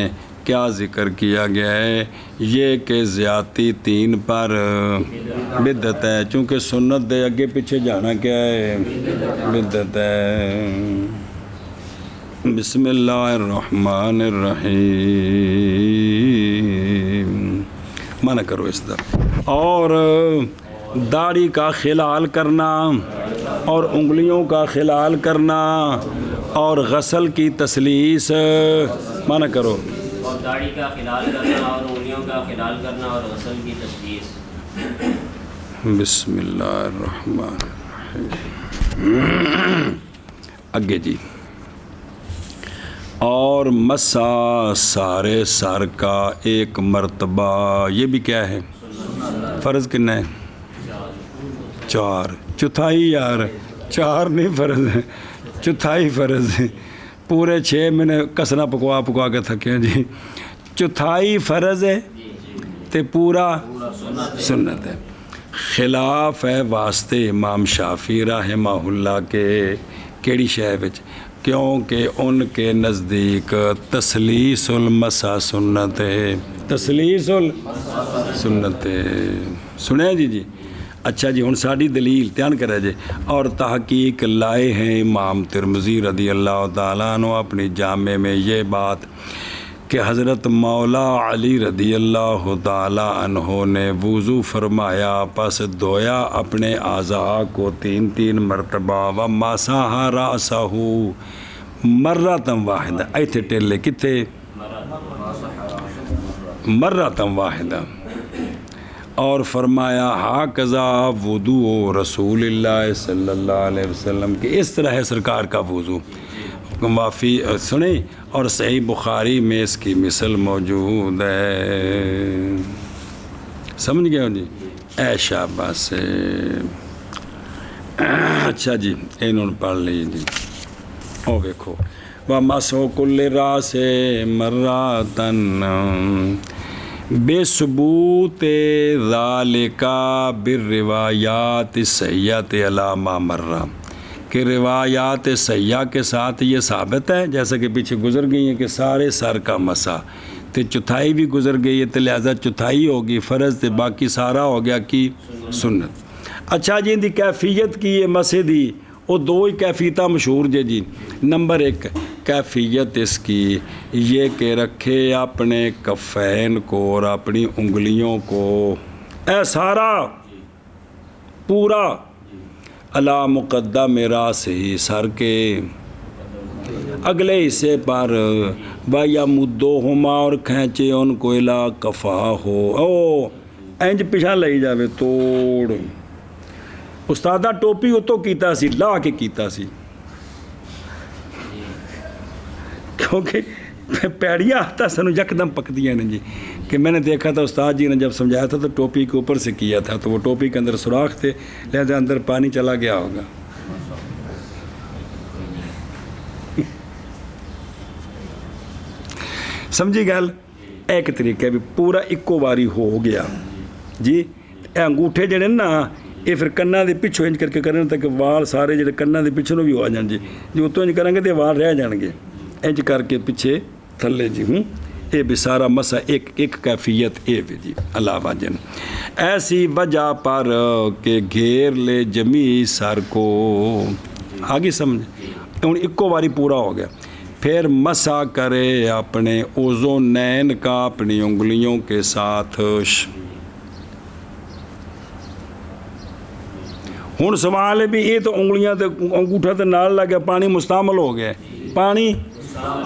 Speaker 1: کیا ذکر کیا گیا ہے یہ کہ زیادتی 3 پر بدعت ہے چونکہ سنت دے اگے پیچھے جانا کیا ہے بدعت ہے. بسم اللہ الرحمن الرحیم منع کرو اس طرح. اور داڑھی کا خلال کرنا اور انگلیوں کا خلال کرنا اور غسل کی تسلیس منع کرو.
Speaker 2: اور داڑھی کا خلال کرنا اور انگلیوں کا خلال کرنا اور غسل کی تسلیس.
Speaker 1: بسم اللہ الرحمن الرحیم. آگے جی. اور مسا سارے سر کا 1 مرتبہ یہ بھی کیا ہے فرض کتنا ہے 4 چوتھائی یار 4 نہیں فرض ہے چوتھائی فرض ہے. پورے 6 مہینے کسنا پکوا کے تھکے ہیں جی. چوتھائی فرض ہے تے پورا سنت ہے. خلاف ہے واسطے امام شافعی رحمہ اللہ کے کیڑی شے وچ کیونکہ ان کے نزدیک تسلیس المسا سنت ہے. تسلیس السنت ہے. سنیں جی اچھا جی ہن ساری دلیل دھیان کرے جے. اور تحقیق لائے ہیں امام ترمذی رضی اللہ تعالیٰ عنہ اپنی جامع میں یہ بات کہ حضرت مولا علی رضی اللہ تعالیٰ عنہ نے وضو فرمایا پس دھویا اپنے اعضاء کو 3 مرتبہ و مسح رأسہ مرۃ واحدہ. ایتھے ٹیلے کتھے مرۃ واحدہ. اور فرمایا ہاکذا وضو رسول اللہ صلی اللہ علیہ وسلم کہ اس طرح ہے سرکار کا وضو. معافی سنیں اور صحیح بخاری میں اس کی مثل موجود ہے. سمجھ گئے ہو جی اے شاباش سے. اچھا جی انہوں پڑھ لیجیے جی. او دیکھو وَمَسْحُ كُلِّ رَأْسٍ مَرَّةً بے ثبوت ذالک بالروایات الصحیحۃ علی ما مر کہ روایات صحیحہ کے ساتھ یہ ثابت ہے جیسا کہ پیچھے گزر گئی ہیں کہ سارے سر کا مسا تے چوتھائی بھی گزر گئی ہے تو لہذا چوتھائی ہوگی فرض تے باقی سارا ہو گیا کی سنت. اچھا جی دی کیفیت کی یہ مسے دی وہ 2 ہی کیفیتہ مشہور جی. نمبر 1 کیفیت اس کی یہ کہ رکھے اپنے کفین کو اور اپنی انگلیوں کو اے سارا پورا علی مقدم راس ہی سر کے اگلے حصے پر یا مدوہما اور کھینچے ان کو الا کفا ہو او انج پیچھا لئی جاوے توڑ. استادہ ٹوپی اتو کیتا سی لا کے کیتا سی کیونکہ پیڑیاں آتا سنو یکدم پکدیاں نے جی کہ میں نے دیکھا تھا استاد جی نے جب سمجھایا تھا تو ٹوپی کے اوپر سے کیا تھا، تو وہ ٹوپی کے اندر سوراخ تھے، لہذا اندر پانی چلا گیا ہوگا۔ سمجھی گل؟ ایک طریقہ بھی پورا اکو باری ہو گیا جی۔ اے انگوٹھے جڑے نا یہ پھر کناں دے پچھوں انج کر کے کرنے تاکہ وال سارے جڑے کناں دے پچھوں بھی آ جان جی، جو اتوں انج کریں گے تو وال رہ جان گے، انج کر کے پیچھے تھلے جی۔ یہ بھی سارا مسا ایک کیفیت اے بھی جی۔ اللہ واجن ایسی وجہ پر کہ گھیر لے جمی سر کو، آگے سمجھ ہوں اکو باری پورا ہو گیا۔ پھر مسا کرے اپنے اوزونین کا اپنی انگلیوں کے ساتھ۔ ہوں سوال ہے بھی یہ تو انگلیاں تے انگوٹھا تے نال لگ گیا، پانی مستعمل ہو گیا، پانی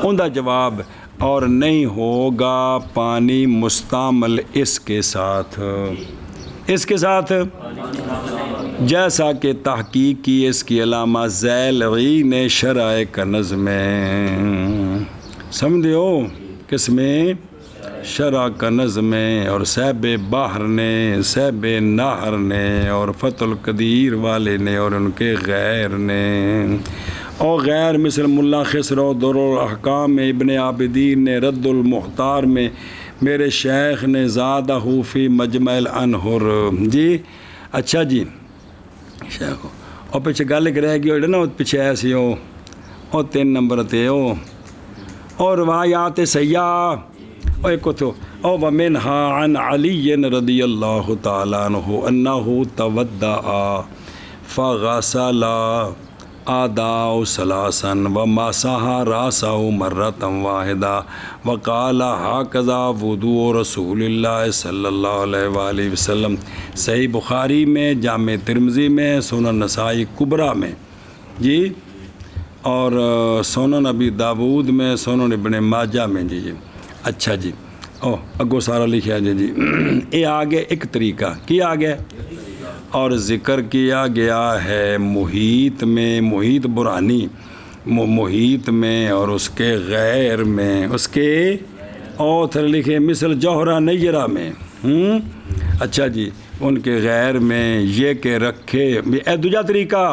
Speaker 1: ان دا جواب اور نہیں ہوگا پانی مستعمل اس کے ساتھ، اس کے ساتھ جیسا کہ تحقیق کی اس کی علامہ ذیلعی نے شرح کنز میں، سمجھو کس میں؟ شرح کنز میں، اور صاحب بحر نے، صاحب نہر نے، اور فتح القدیر والے نے، اور ان کے غیر نے، اور غیر مثل ملا خسرو در الاحکام میں، ابن عابدین نے رد المختار میں، میرے شیخ نے زادہ فی مجمع الانہر جی۔ اچھا جی شیخ اور پیچھے گل ایک رہ گئی نا، پیچھے ایسی ہو اور 3 نمبر تے ہو اور روایات سیاح اور ایک تو او ومنها عن علی رضی اللہ تعالیٰ عنہ انہ تودع فغسل آداء ثلاثا ومسح راسه مرة واحدة وقال هكذا وضوء رسول اللہ صلی اللہ علیہ وآلہ وسلم۔ صحیح بخاری میں، جامع ترمذی میں، سنن نسائی کبریٰ میں جی، اور سنن ابی داود میں، سنن ابن ماجہ میں جی جی۔ اچھا جی او اگو سارا لکھا جی یہ آگے ایک طریقہ کی آگے اور ذکر کیا گیا ہے محیط میں، محیط برانی محیط میں اور اس کے غیر میں، اس کے اوتھر لکھے مثل جوہرہ نیرہ میں۔ اچھا جی ان کے غیر میں یہ کہ رکھے، اے دوجا طریقہ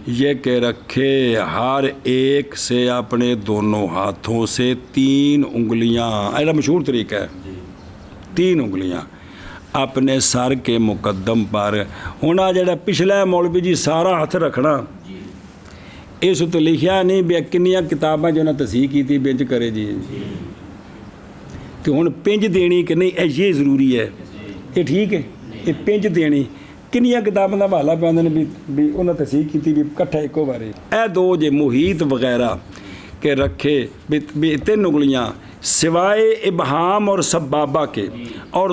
Speaker 1: یہ کہ رکھے ہر ایک سے اپنے دونوں ہاتھوں سے 3 انگلیاں، ایسا مشہور طریقہ ہے، 3 انگلیاں اپنے سر کے مقدم پر۔ ہونا جڑا پچھلا ہے مولوی جی سارا ہاتھ رکھنا، اس تو لکھیا نہیں بھی کنیاں کتاباں جو انہیں تصحیح کی تھی بینچ کرے جی، تو ہن پنج دینی کہ نہیں یہ ضروری ہے، یہ ٹھیک ہے یہ پنج دینی کنیاں کتاباں کا حوالہ پہ آدھے بھی انہیں تصحیح کی تھی بھی کٹھا ایکو بارے اے 2 جے محیط وغیرہ کے رکھے بھی 3 انگلیاں سوائے ابہام اور سبابہ کے، اور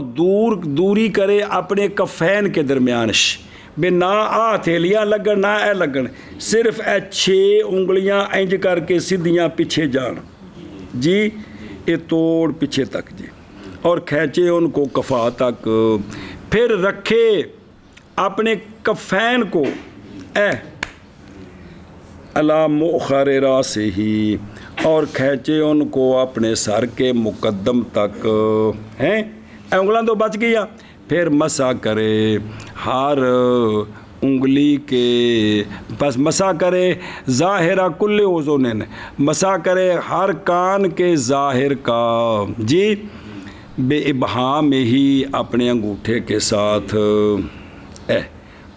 Speaker 1: دوری کرے اپنے کفین کے درمیان بے نہ ہتھیلیاں لگن نہ اے لگن، صرف اے 6 انگلیاں انج کر کے سیدھیاں پیچھے جان جی، یہ توڑ پیچھے تک جی، اور کھینچے ان کو کفا تک، پھر رکھے اپنے کفین کو اے علی مؤخر راسہ ہی، اور کھینچے ان کو اپنے سر کے مقدم تک ہیں، انگلاں تو بچ گیا۔ پھر مسح کرے ہر انگلی کے، بس مسح کرے ظاہرہ کل اوزونین، مسح کرے ہر کان کے ظاہر کا جی، بے ابہام ہی اپنے انگوٹھے کے ساتھ،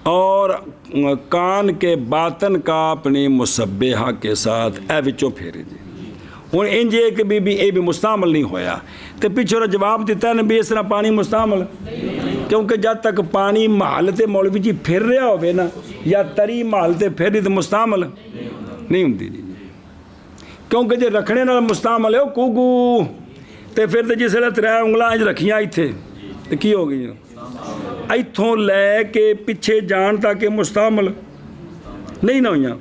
Speaker 1: اور کان کے باطن کا اپنی مسبحہ کے ساتھ، اے وچوں پھیرے جی۔ ہوں انج ایک بھی مستعمل نہیں ہویا، تو پچھوں جواب دیتا ہے بھی اس طرح پانی مستعمل، کیونکہ جب تک پانی محل تے مولوی جی پھر رہا ہوئے نا، یا تری محل تے پھر رہی تو مستعمل نہیں ہوں جی، کیونکہ جی رکھنے نال مستعمل ہے وہ کوگو، تو پھر تو جس ویلے 3 انگلاں انج رکھیاں اتھے تو کی ہو گئی ایتھوں لے کے پیچھے جان تک مستعمل نہیں نہ ہوئیاں،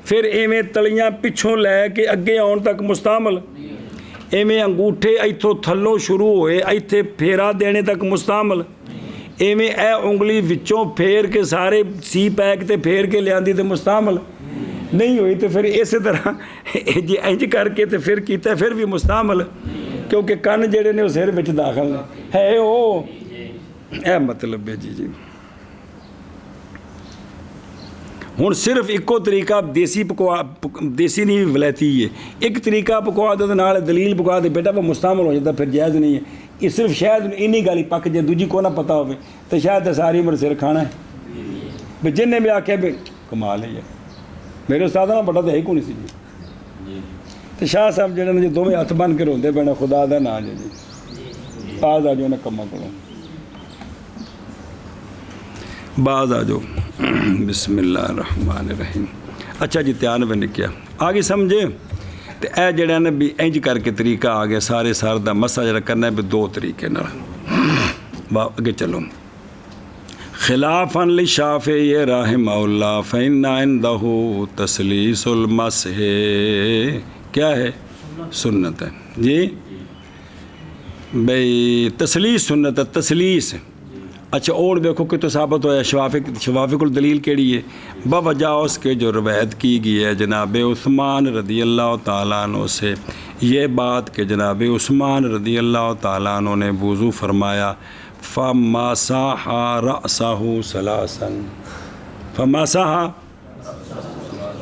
Speaker 1: پھر ایویں تلیاں پچھوں لے کے اگے آن تک مستعمل، ایویں انگوٹھے ایتھوں تھلوں شروع ہوئے ایتھے پھیرا دینے تک مستعمل، ایویں اے انگلی وچوں پھیر کے سارے سی پیک تے پھیر کے لیاندی تے مستعمل نہیں ہوئی، تو پھر اسی طرح انج کر کے تے پھر کیتا پھر بھی مستعمل کیونکہ کن جڑے نے وہ سر وچ داخل نے ہے وہ اے مطلب ہے جی ہوں صرف ایکو طریقہ دیسی پکوا دیسی نہیں ولائتی ہے ایک طریقہ پکوا دے نال دلیل پکوا دے بیٹا وہ مستعمل ہو جاتا پھر جائز نہیں ہے یہ صرف شاید اینی گل پک جائے دوجی کو نہ پتہ ہوئے تو شاید ساری عمر سر کھانا ہے بھی جن نے بھی آخیا بھی کمال ہے میرے استاد نہ بڑا تو ہے ہی کون سی جی تو شاہ صاحب جڑے نے جو دونوں ہاتھ بن کے روندے پے خدا دا نا جی باز آ جاؤ کما کرو باز آ جاؤ بسم اللہ الرحمن الرحیم اچھا جی تیار میں نکیا آگے سمجھے تو اے جڑا نا بھی انج کر کے طریقہ آ گیا سارے سار دا مسا جڑا کرنا ہے بھی دو طریقے نال اگے چلو خلافاً للشافعی رحمہ اللہ فإن عنده تسلیس المسح کیا ہے سنت ہے جی بھئی تسلیس سنت ہے تسلیس اچھا اور دیکھو کہ تو ثابت ہوا شوافق الدلیل کیڑی ہے بوجہ اس کے جو روایت کی گئی ہے جناب عثمان رضی اللہ تعالیٰ عنہ سے یہ بات کہ جناب عثمان رضی اللہ تعالیٰ عنہ نے وضو فرمایا فَمَسَحَ رَأْسَهُ ثَلَاثًا فَمَسَحَ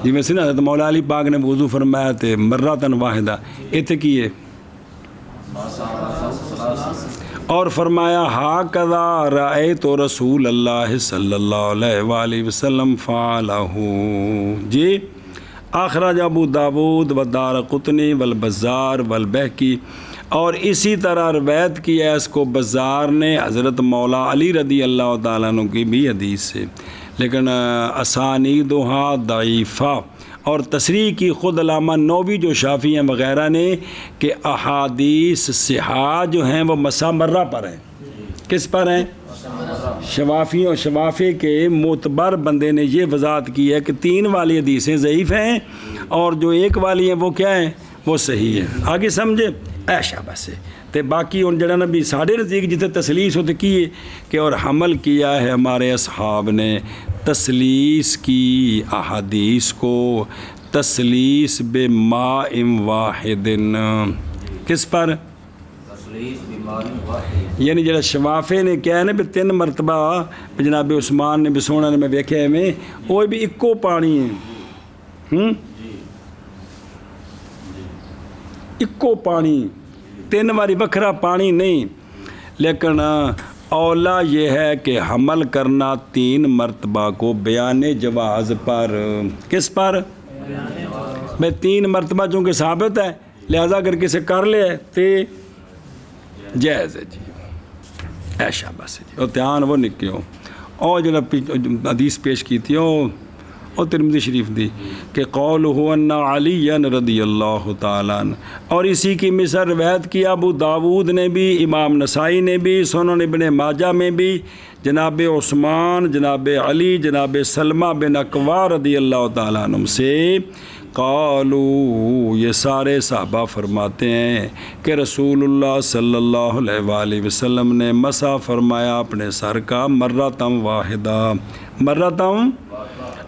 Speaker 1: جی میں سنا تو مولا علی پاک نے وضو فرمایا تھے مرتن واحدہ اتنے کی ہے اور فرمایا ہاکذا رأیت رسول اللہ صلی اللہ علیہ وآلہ وسلم فعلہ جی اخرج ابو داود والدارقطنی والبزار والبہقی اور اسی طرح روایت کی ہے اس کو بزار نے حضرت مولا علی رضی اللہ تعالیٰ عنہ کی بھی حدیث سے لیکن اسانیدہا ضعیفہ اور تصریح کی خود علامہ نووی جو شافعی ہیں وغیرہ نے کہ احادیث صحاح جو ہیں وہ مسح مرہ پر ہیں کس پر ہیں شوافی اور شوافی کے معتبر بندے نے یہ وضاحت کی ہے کہ 3 والی حدیثیں ضعیف ہیں اور جو 1 والی ہیں وہ کیا ہیں وہ صحیح ہیں آگے سمجھے ایشا بس تے باقی ان جڑا نبی ساڑھے نزدیک جتنے تسلیس ہوتے کیے کہ اور حمل کیا ہے ہمارے اصحاب نے تسلیس کی احادیث کو تسلیس بماء واحد کس پر یعنی جڑا شوافے نے کیا ہے نا بھی 3 مرتبہ جناب عثمان نے بھی سونا نے میں ویکھیا ہے میں وہ بھی اکو پانی ہے اکو پانی 3 باری بکھرا پانی نہیں لیکن اولا یہ ہے کہ حمل کرنا 3 مرتبہ کو بیان جواز پر کس پر میں 3 مرتبہ چونکہ ثابت ہے لہذا اگر کسی کر لے تے جائز ہے جی ایشا بس جی اور دھیان وہ نکیو اور جو حدیث پیش کی تھی اور ترمذی شریف دی کہ قولہ ان علی رضی اللہ تعالیٰ عنہ اور اسی کی مثل روایت کیا ابو داود نے بھی امام نسائی نے بھی سنن ابن ماجہ میں بھی جناب عثمان جناب علی جناب سلمہ بن اکوع رضی اللہ تعالیٰ عنہ سے قالو یہ سارے صحابہ فرماتے ہیں کہ رسول اللہ صلی اللہ علیہ وآلہ وسلم نے مسح فرمایا اپنے سر کا مرتم واحدہ مرتم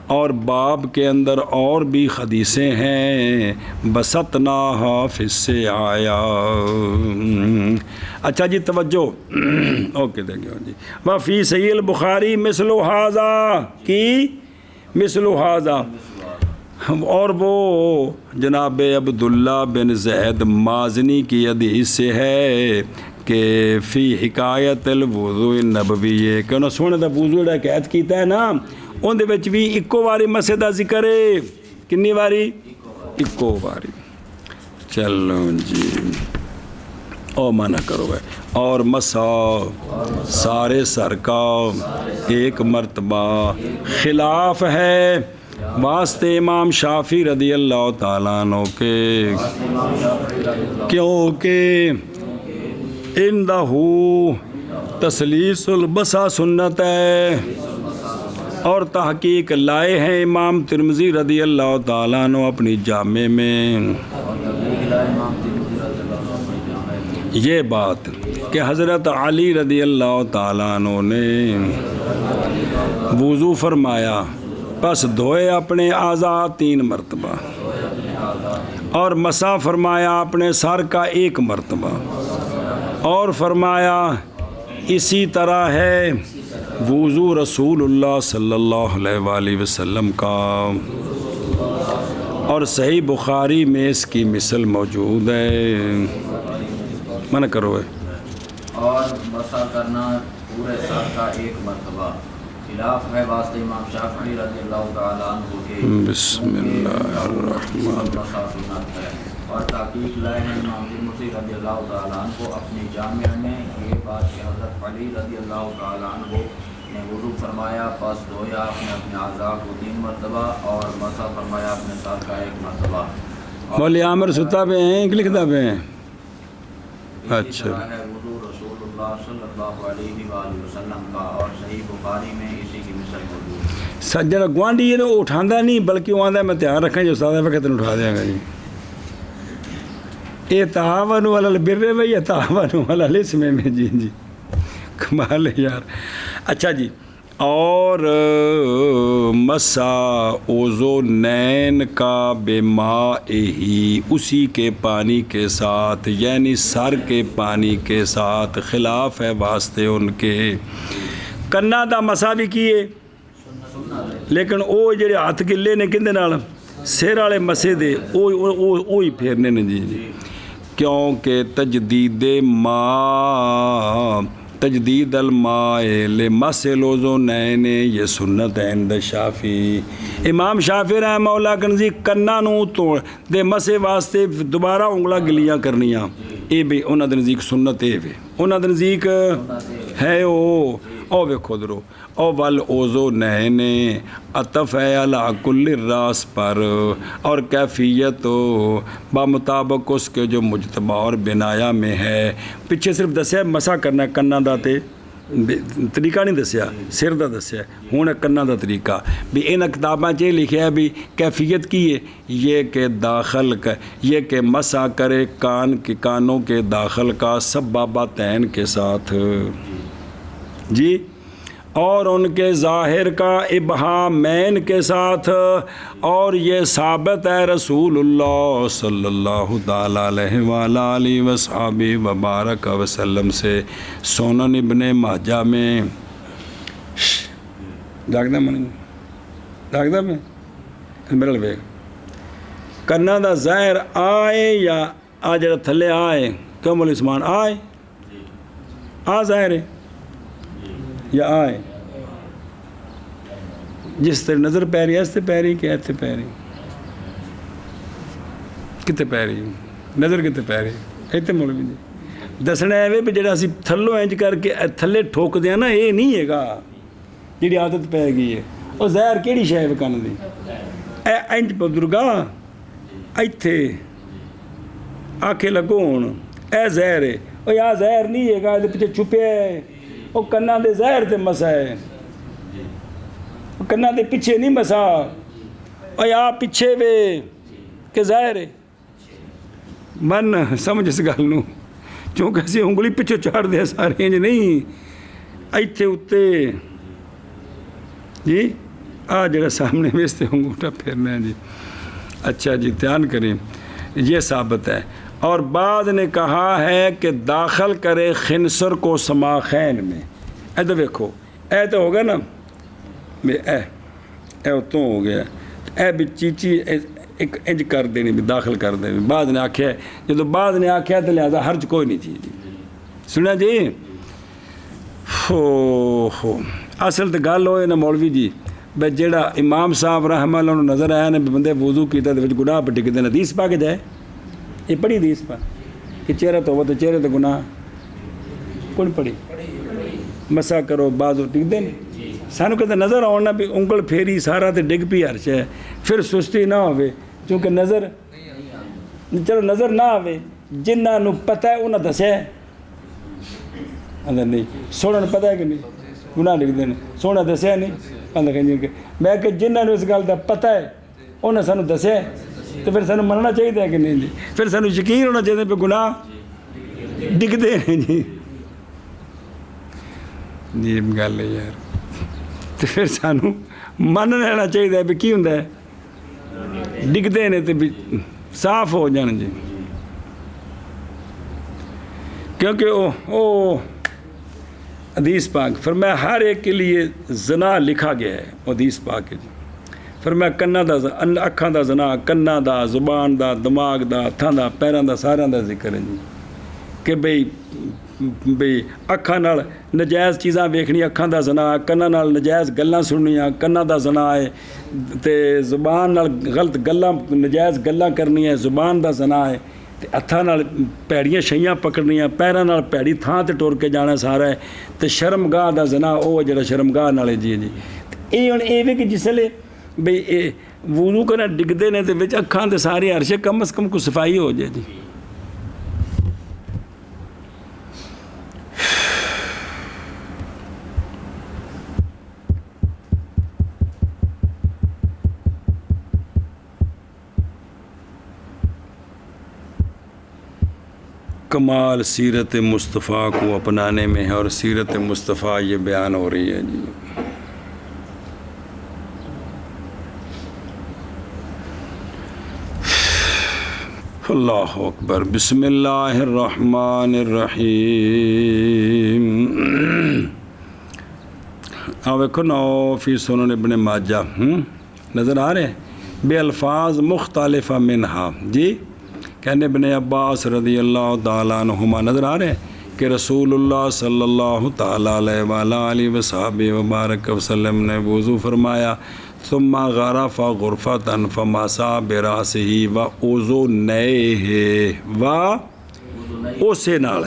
Speaker 1: اور باب کے اندر اور بھی حدیثیں ہیں بسطناہا فی سے آیا اچھا جی توجہ اوکے دیکھیں جی وفی صحیح البخاری مثل ھذا کی مثل ھذا اور وہ جناب عبداللہ بن زید مازنی کی حدیث سے ہے کہ فی حکایت الوضوء النبوی کہ انہوں سونے دا وضو دا قید کیتا ہے نا ان دے وچ بھی اکو واری مسح دا ذکر ہے کنی واری اکو واری چلو جی او منع کرو ہے اور مسح سارے سر کا 1 مرتبہ خلاف ہے واسطے امام شافعی رضی اللہ تعالیٰ عنہ کے کیونکہ اندہو تسلیس البسا سنت ہے اور تحقیق لائے ہیں امام ترمذی رضی اللہ تعالیٰ عنہ اپنی جامع میں یہ بات کہ حضرت علی رضی اللہ تعالیٰ عنہ نے وضو فرمایا پس دھوئے اپنے اعضاء 3 مرتبہ اور مسا فرمایا اپنے سر کا 1 مرتبہ، اور فرمایا اسی طرح ہے وضو رسول اللہ صلی اللہ علیہ وآلہ وسلم کا، اور صحیح بخاری میں اس کی مثل موجود ہے۔ منع کرو ہے
Speaker 3: اور مسا کرنا پورے سر کا 1 مرتبہ، خلاف ہے واسطے امام شافعی رضی اللہ تعالیٰ عنہ کے
Speaker 1: بسم اللہ الرحمن
Speaker 3: مسا سنت ہے۔ اور تحقیق لائے ہیں امام ترمذی رضی اللہ تعالیٰ عنہ کو اپنی جامع میں یہ بات کہ حضرت علی رضی اللہ تعالیٰ عنہ نے وضو فرمایا، پس دھویا اپنے اعضاء کو 3 مرتبہ، اور مسا فرمایا اپنے سر کا 1 مرتبہ۔
Speaker 1: مولی عامر ستا پہ ہیں کہ لکھتا پہ ہیں؟
Speaker 3: اسی طرح ہے وضو رسول اللہ صلی اللہ علیہ وآلہ وسلم کا، اور صحیح بخاری میں اسی کی مثل موجود ہے۔
Speaker 1: سجڑا گوانڈی ہے نا وہ اٹھاندہ نہیں، بلکہ وہ آندہ ہے میں تیار رکھیں جو استاد وقت اٹھا دیا گا جی۔ اے تعاون علی البر میں یا تعاون علی الاسم میں؟ جی جی کمال ہے یار۔ اچھا جی، اور مسا اوزونین کا بمائہی، اسی کے پانی کے ساتھ، یعنی سر کے پانی کے ساتھ، خلاف ہے واسطے ان کے۔ کنا دا مسا بھی کیے، لیکن وہ جڑے ہاتھ گلے نے کندے نال سر والے مسے دے وہی پھیرنے نے جی جی، کیونکہ تجدید الماء لمس الاذنین یہ سنت ہے عند شافعی۔ امام شافعی رحمہ اللہ کے نزدیک کنا نو توڑ دے مسے واسطے دوبارہ انگلا گلیاں کرنیاں، اے بھی انہاں دے نزدیک سنت اے وے، انہاں دے نزدیک ہے او ویکھو درو او ول اوزو نہنے عطف ہے علی کل الراس پر، اور کیفیت بمطابق اس کے جو مجتبہ اور بنایا میں ہے۔ پیچھے صرف دسیا مسا کرنا کنا دا تے طریقہ نہیں دسیا، سر دا دسیا، ہوں کنا دا طریقہ بھی ان کتاباں چ لکھا ہے بھی کیفیت کی ہے یہ کہ داخل یہ کہ مسا کرے کانوں کے داخل کا سبابتین کے ساتھ جی، اور ان کے ظاہر کا ابہامین کے ساتھ، اور یہ ثابت ہے رسول اللہ صلی اللہ تعالیٰ علیہ وآلہ وصحبہ وبارک وسلم سے۔ سنن ابن ماجہ میں جاگدا من جاگدا میں میرے لے کرنا دا ظاہر آئے یا آ جڑا تھلے آئے، کیوں مولی عثمان آئے آ ظاہر ہے یا آئے جس طرح نظر پہ رہی ہے اس تے پہ رہی کہ ایتھے پہ رہی، کتے پہ رہی نظر کتے پہ رہی ایتھے مولوی جی دسنا ہے بھی جڑا اسی تھلو انج کر کے تھلے ٹھوک دیا نا، یہ نہیں ہے گا جڑی عادت پہ گئی ہے۔ وہ زہر کیڑی شے ہے کن دی اے انج بزرگا ایتھے آکھے لگو ہن اے زہر ہے، او یا زہر نہیں ہے گا، پیچھے چھپے ہے، وہ کنا دے زہر تے مسا ہے، کنا دے پیچھے نہیں مسا، اور یا پیچھے وے کہ ظاہر ہے من سمجھ اس گل نو، چونکہ اسی انگلی پیچھے چاڑ دیا سارے انج نہیں، ایتھے اتے جی آ جڑا سامنے ویستے انگوٹھا پھیرنا ہے جی۔ اچھا جی دھیان کریں، یہ ثابت ہے۔ اور بعض نے کہا ہے کہ داخل کرے خنصر کو سماخین میں، اے تو دیکھو اے تو ہوگا نا اے اتوں ہو گیا، اے بھی چیچی ایک انج کر دینی بھی داخل کر دینی، بعض نے آکھیا ہے جب بعض نے آکھیا ہے تو لہذا حرج کوئی نہیں تھی جی، سنیا جی۔ ہو اصل تو گل ہوئے نا مولوی جی بھائی جیڑا امام صاحب رحمہ اللہ انہوں نظر آیا نا بھی بندے وضو کیتا تو گناہ پہ ٹک دینا، حدیث پا کے جائے یہ پڑھی حدیث پا کہ چہرہ تو ہو تو چہرے تو گناہ کون پڑھی مسا کرو بازو ٹک دیں سانو کہتے نظر آنا بھی انگل پھیری سارا تو ڈگ پی ہرش ہے، پھر سستی نہ ہوئے چونکہ نظر چلو نظر نہ آئے جنہوں پتہ ہے انہوں دسیا ہے اندر نہیں سونا پتہ ہے کہ نہیں گناہ لکھ دینے سونا دسیا نہیں اندر کہیں میں کہ جنہوں اس گل کا پتہ ہے انہیں سانو دسیا ہے تو پھر سانو مننا چاہیے کہ نہیں جی، پھر سانو یقین ہونا چاہیے پہ گناہ ڈگتے ہیں جی جی گل ہے یار، تو پھر سانو من لینا چاہیے بھی کی ہوں ڈگتے نے تو صاف ہو جان جی، کیونکہ او حدیث پاک فرمایا ہر ایک کے لیے زنا لکھا گیا ہے، حدیث پاک ہے جی، فرمایا کناں دا اکھاں دا زنا، کناں دا، زبان دا، دماغ دا، ہتھاں دا، پیراں دا، ساریاں دا ذکر ہے جی، کہ بئی اکھاں نال نجائز چیزاں ویکھنی، اکھاں دا زنا، کناں نال نجائز گلاں سننیاں، کناں دا زنا ہے، تے زبان نال غلط گلاں نجائز گلاں کرنیاں، زبان دا زنا ہے، تے ہتھاں نال پیڑیاں شیاں پکڑنیاں، پیراں نال پیڑی تھاں تے ٹر کے جانا سارا ہے، تے شرمگاہ دا زنا او جڑا شرمگاہ نال جی جی، اے ہن اے وی کہ جسلے بئی وضو کرنا ڈگدے نے تے وچ اکھاں تے سارے عرشے کم از کم کو صفائی ہو جائے جی۔ کمال سیرت مصطفیٰ کو اپنانے میں ہے، اور سیرت مصطفیٰ یہ بیان ہو رہی ہے جی۔ اللہ اکبر، بسم اللہ الرحمن الرحیم۔ ویکھو نا فی سنن ابن ماجہ نظر آ رہے بے الفاظ مختلفہ منہا جی، کہنے ابن عباس رضی اللہ تعالیٰ عنہما نظر آ رہے کہ رسول اللہ صلی اللہ تعالیٰ علیہ وآلہ وصحبہ وبارک وسلم نے وضو فرمایا، ثم غرف غرفۃ فمسح براسہ وأذنیہ اسے نال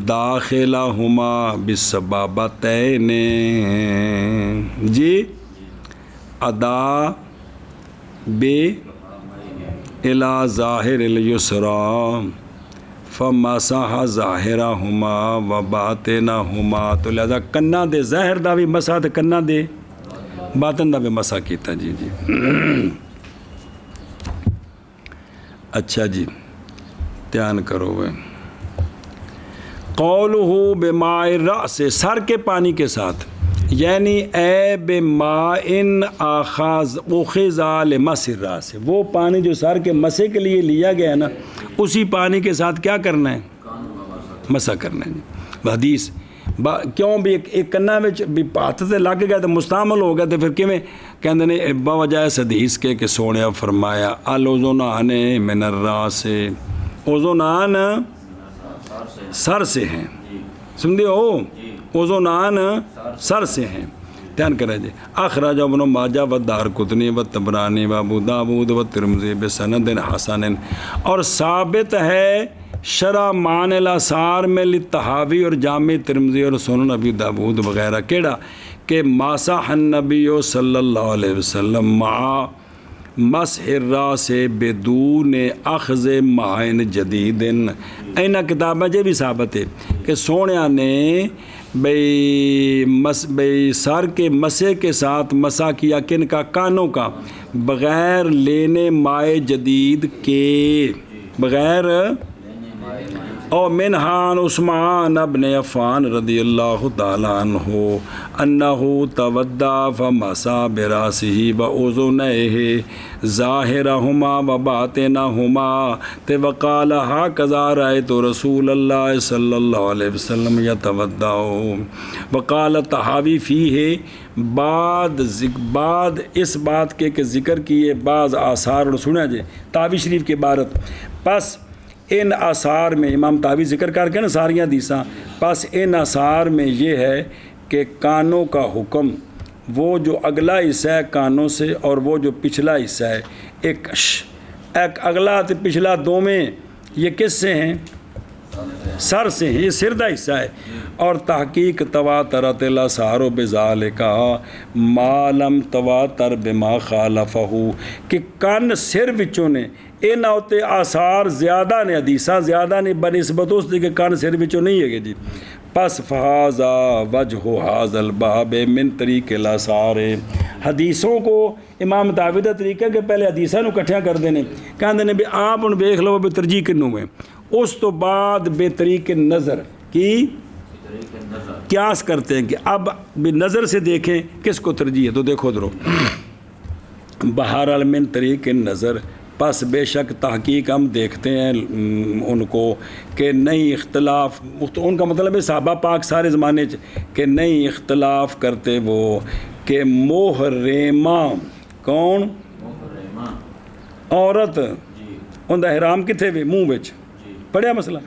Speaker 1: داخلہما بالسبابتین جی، ادا بے الى ظاہر الیسرا فمسح ظاہرہما وباطنہما، تو لہذا کناں دے ظاہر دا بھی مسح تے کناں دے باطن دا بھی مسح کیتا جی جی۔ اچھا جی دھیان کرو وہ قولہ بماء الرأس، سر کے پانی کے ساتھ، یعنی اے بماء اخذ لمسح الراس، وہ پانی جو سر کے مسح کے لیے لیا گیا ہے نا، اسی پانی کے ساتھ کیا کرنا ہے؟ مسح کرنا ہے جی۔ حدیث کیوں بھی ایک کنا بھی ہاتھ سے لگ گیا تو مستعمل ہو گیا، تو پھر کیویں کہندے نے بوجہ اس حدیث کے کہ سونے فرمایا الاذنان من الراس، اذنان سر سے ہیں، سمجھے ہو، اذنان سر سے ہیں، دھیان کریں جی۔ اخرج ابن ماجہ والدارقطنی والطبرانی وابو داود والترمذی بسند حسن، اور ثابت ہے شرح معانی الاثار میں للطحاوی اور جامع ترمذی اور سنن ابی داود وغیرہ، کیڑا کہ مسح النبی صلی اللہ علیہ وسلم مع مسح الراس بدون اخذ ماء جدید، اینا کتابیں جے بھی ثابت ہے کہ سونیا نے بھئی سر کے مسح کے ساتھ مسح کیا، کن کا؟ کانوں کا، بغیر لینے مائع جدید کے، بغیر اور منہان عثمان ابن عفان رضی اللہ تعالیٰ عنہ انہو تودع فمسح براسہ وأذنیہ ظاہرہما وباطنہما، وقال ہکذا رأیت رسول اللہ صلی اللہ علیہ وسلم یتودع، وقال طحاوی فیہ، بعد اس بات کے کہ ذکر کیے بعض آثار، اور سنا جائے طحاوی شریف کی عبارت، پس ان آثار میں امام طحاوی ذکر کر کے نا ساریاں حدیثاں، پس ان آثار میں یہ ہے کہ کانوں کا حکم، وہ جو اگلا حصہ ہے کانوں سے اور وہ جو پچھلا حصہ ہے، ایک اگلا تو پچھلا دو میں یہ کس سے ہیں؟ سر سے ہیں، یہ سر دا حصہ ہے۔ اور تحقیق تواترت الاثار بذالک ما لم تواتر بما خالفہ، کہ کان سر وچوں نے انہاں اُتے آثار زیادہ نے، حدیثاں زیادہ نے بنسبت اس دے کہ کان سر وچوں نہیں ہے جی۔ پس فہذا وجہ ھذا الباب من طریق الاثار، حدیثوں کو امام طحاوی دا طریقہ کہ پہلے حدیثاں نو کٹھیاں کر دینے، کہندے نے بھی آپ ہن ویکھ لو بھی ترجیح کنوں ہے، اس تو بعد بے طریق نظر کی قیاس کرتے ہیں کہ اب بھی نظر سے دیکھیں کس کو ترجیح ہے۔ تو دیکھو درو بہرحال من طریق نظر پس بے شک تحقیق ہم دیکھتے ہیں ان کو کہ نہیں اختلاف، ان کا مطلب ہے صحابہ پاک سارے زمانے کہ نہیں اختلاف کرتے وہ کہ محرمہ کون عورت ان کا احرام کتنے وے منہ وچ پڑھیا مسئلہ،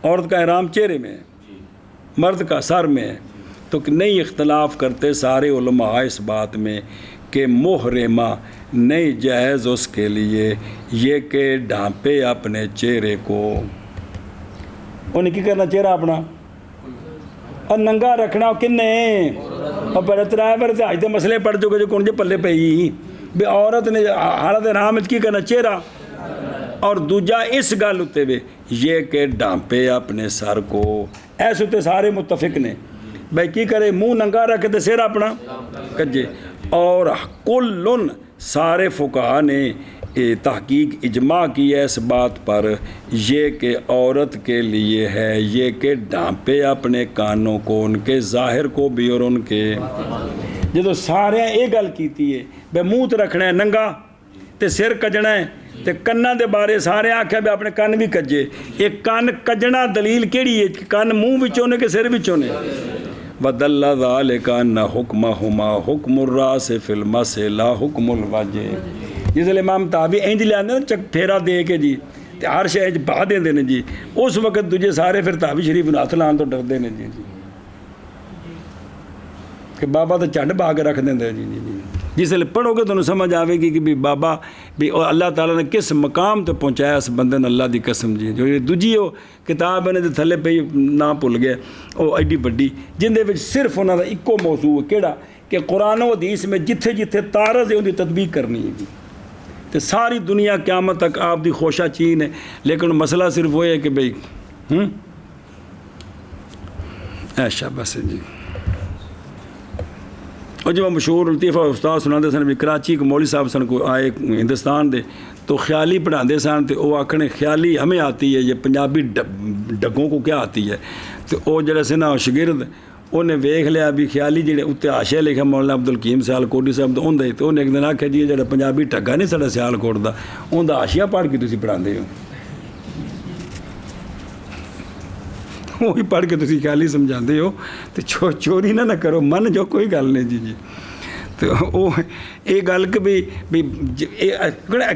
Speaker 1: عورت کا احرام چہرے میں ہے، مرد کا سر میں ہے، تو نہیں اختلاف کرتے سارے علماء اس بات میں کہ محرمہ نہیں جائز اس کے لیے یہ کہ ڈھانپے اپنے چہرے کو، انہیں کی کرنا چہرہ اپنا اور ننگا رکھنا کنے اور بڑے ترائے سے آج تو مسئلے پڑھ چکے جو کون جے پلے پئی بھی عورت نے حالت احرام کی کرنا چہرہ، اور دوجا اس گل اتے بھی یہ کہ ڈھانپے اپنے سر کو، ایسے تے سارے متفق نے بھائی کی کرے منہ ننگا رکھے تے سر اپنا کجے، اور کلن سارے فقہا نے تحقیق اجماع کی ہے اس بات پر یہ کہ عورت کے لیے ہے یہ کہ ڈھانپے اپنے کانوں کو، ان کے ظاہر کو بھی اور ان کے، جدو سارے یہ گل کیتی ہے بھائی منہ تے رکھنا ہے ننگا تے سر کجنا ہے تے کناں دے بارے سارے آکھیا بھی اپنے کن بھی کجے، ایک کن کجنا دلیل کیڑی ہے کہ کن منہ وچوں نے کہ سر وچوں نے، وَدَلَّ ذَلِكَ أَنَّ حُكْمَهُمَا حُكْمُ الرَّاسِ فِي الْمَسِ لَا حُكْمُ الْوَجْهِ، جس لئے امام تابعی اینج لے آندے نا چک پھیرا دے کے جی تے ہر شے اینج بہا دیندے نے جی، اس وقت دجے سارے پھر تابعی شریف نو ہاتھ لان تو ڈردے نے جی کہ بابا تو چنڈ بہا کے رکھ دیندے جی جی جی، جس لئے پڑھو گے تو سمجھ آوے گی کہ بھی بابا بھی اللہ تعالیٰ نے کس مقام تے پہنچایا اس بندے نے، اللہ دی قسم جی، جو یہ دجی ہو کتاب نے تھلے پہ نہ بھول گئے وہ ایڈی بڑی جن دے وچ صرف انہاں دا اکو موضوع ہے کیڑا کہ قرآن و حدیث میں جتھے جتھے تارز ہے ان دی تطبیق کرنی ہے جی، تے ساری دنیا قیامت تک آپ دی خوشہ چین ہے، لیکن مسئلہ صرف وہ ہے کہ بھئی ایشا بس جی۔ اور جب مشہور لطیفہ استاد سناتے سن بھی کراچی کو مولوی صاحب سن کو آئے ہندوستان دے تو خیالی پڑھاندے سن تو وہ آکھنے خیالی ہمیں آتی ہے، یہ پنجابی ڈگوں کو کیا آتی ہے، تو وہ جڑے سے نا شگرد انہیں ویکھ لیا بھی خیالی جڑے اتنے حاشیہ لکھا مولانا عبدالکیم سیالکوٹی صاحب تو اندر تو انہیں ایک دن آکھیا جی جڑا پنجابی ٹھگا نہیں ساڈا سیالکوٹ دا اون دا حاشیہ پڑھ کے تسی پڑھاندے ہو، وہی پڑھ کے تسی خیالی سمجھاندے ہو، تو چوری نہ کرو من جو کوئی گل نہیں جی جی، تو وہ یہ گل کہ بھی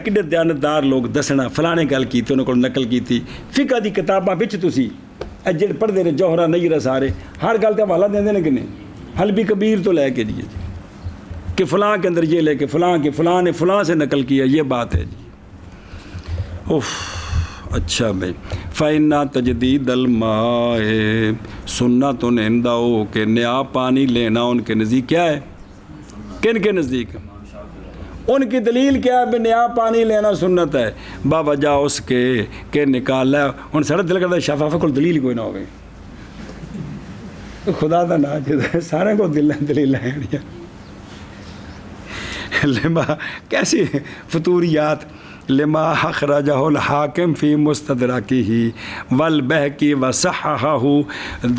Speaker 1: کڈے دیانتدار لوگ دسنا فلانے گل کی انہوں کو نقل کی فقہ دی کتاباں بچ تسی جڑے پڑھتے ہیں جوہرا نیرہ سارے ہر گل کا حوالہ دیں نے کہ نہیں، حلبی کبیر تو لے کے جی کہ فلاں کے اندر یہ لے کے فلاں کے فلاں نے فلاں سے نقل کیا، یہ بات ہے جی۔ اوف اچھا بھائی فَإِنَّا تَجْدِيدَ الْمَاءِ سُنَّتٌ عِنْدَهُ کہ نیا پانی لینا ان کے نزدیک کیا ہے، کن کے نزدیک ان کی دلیل کیا ہے، نیا پانی لینا سنت ہے باوجہ اس کے کہ نکالا ان سارا دل کرتا ہے شفافہ کو دلیل کوئی نہ ہوگی، خدا دا نا جدا سارے کو دلیل ہیں لما کیسی فطوریات لما اخرجہ الحاکم فی مستدرکہ والبہقی وصححہ،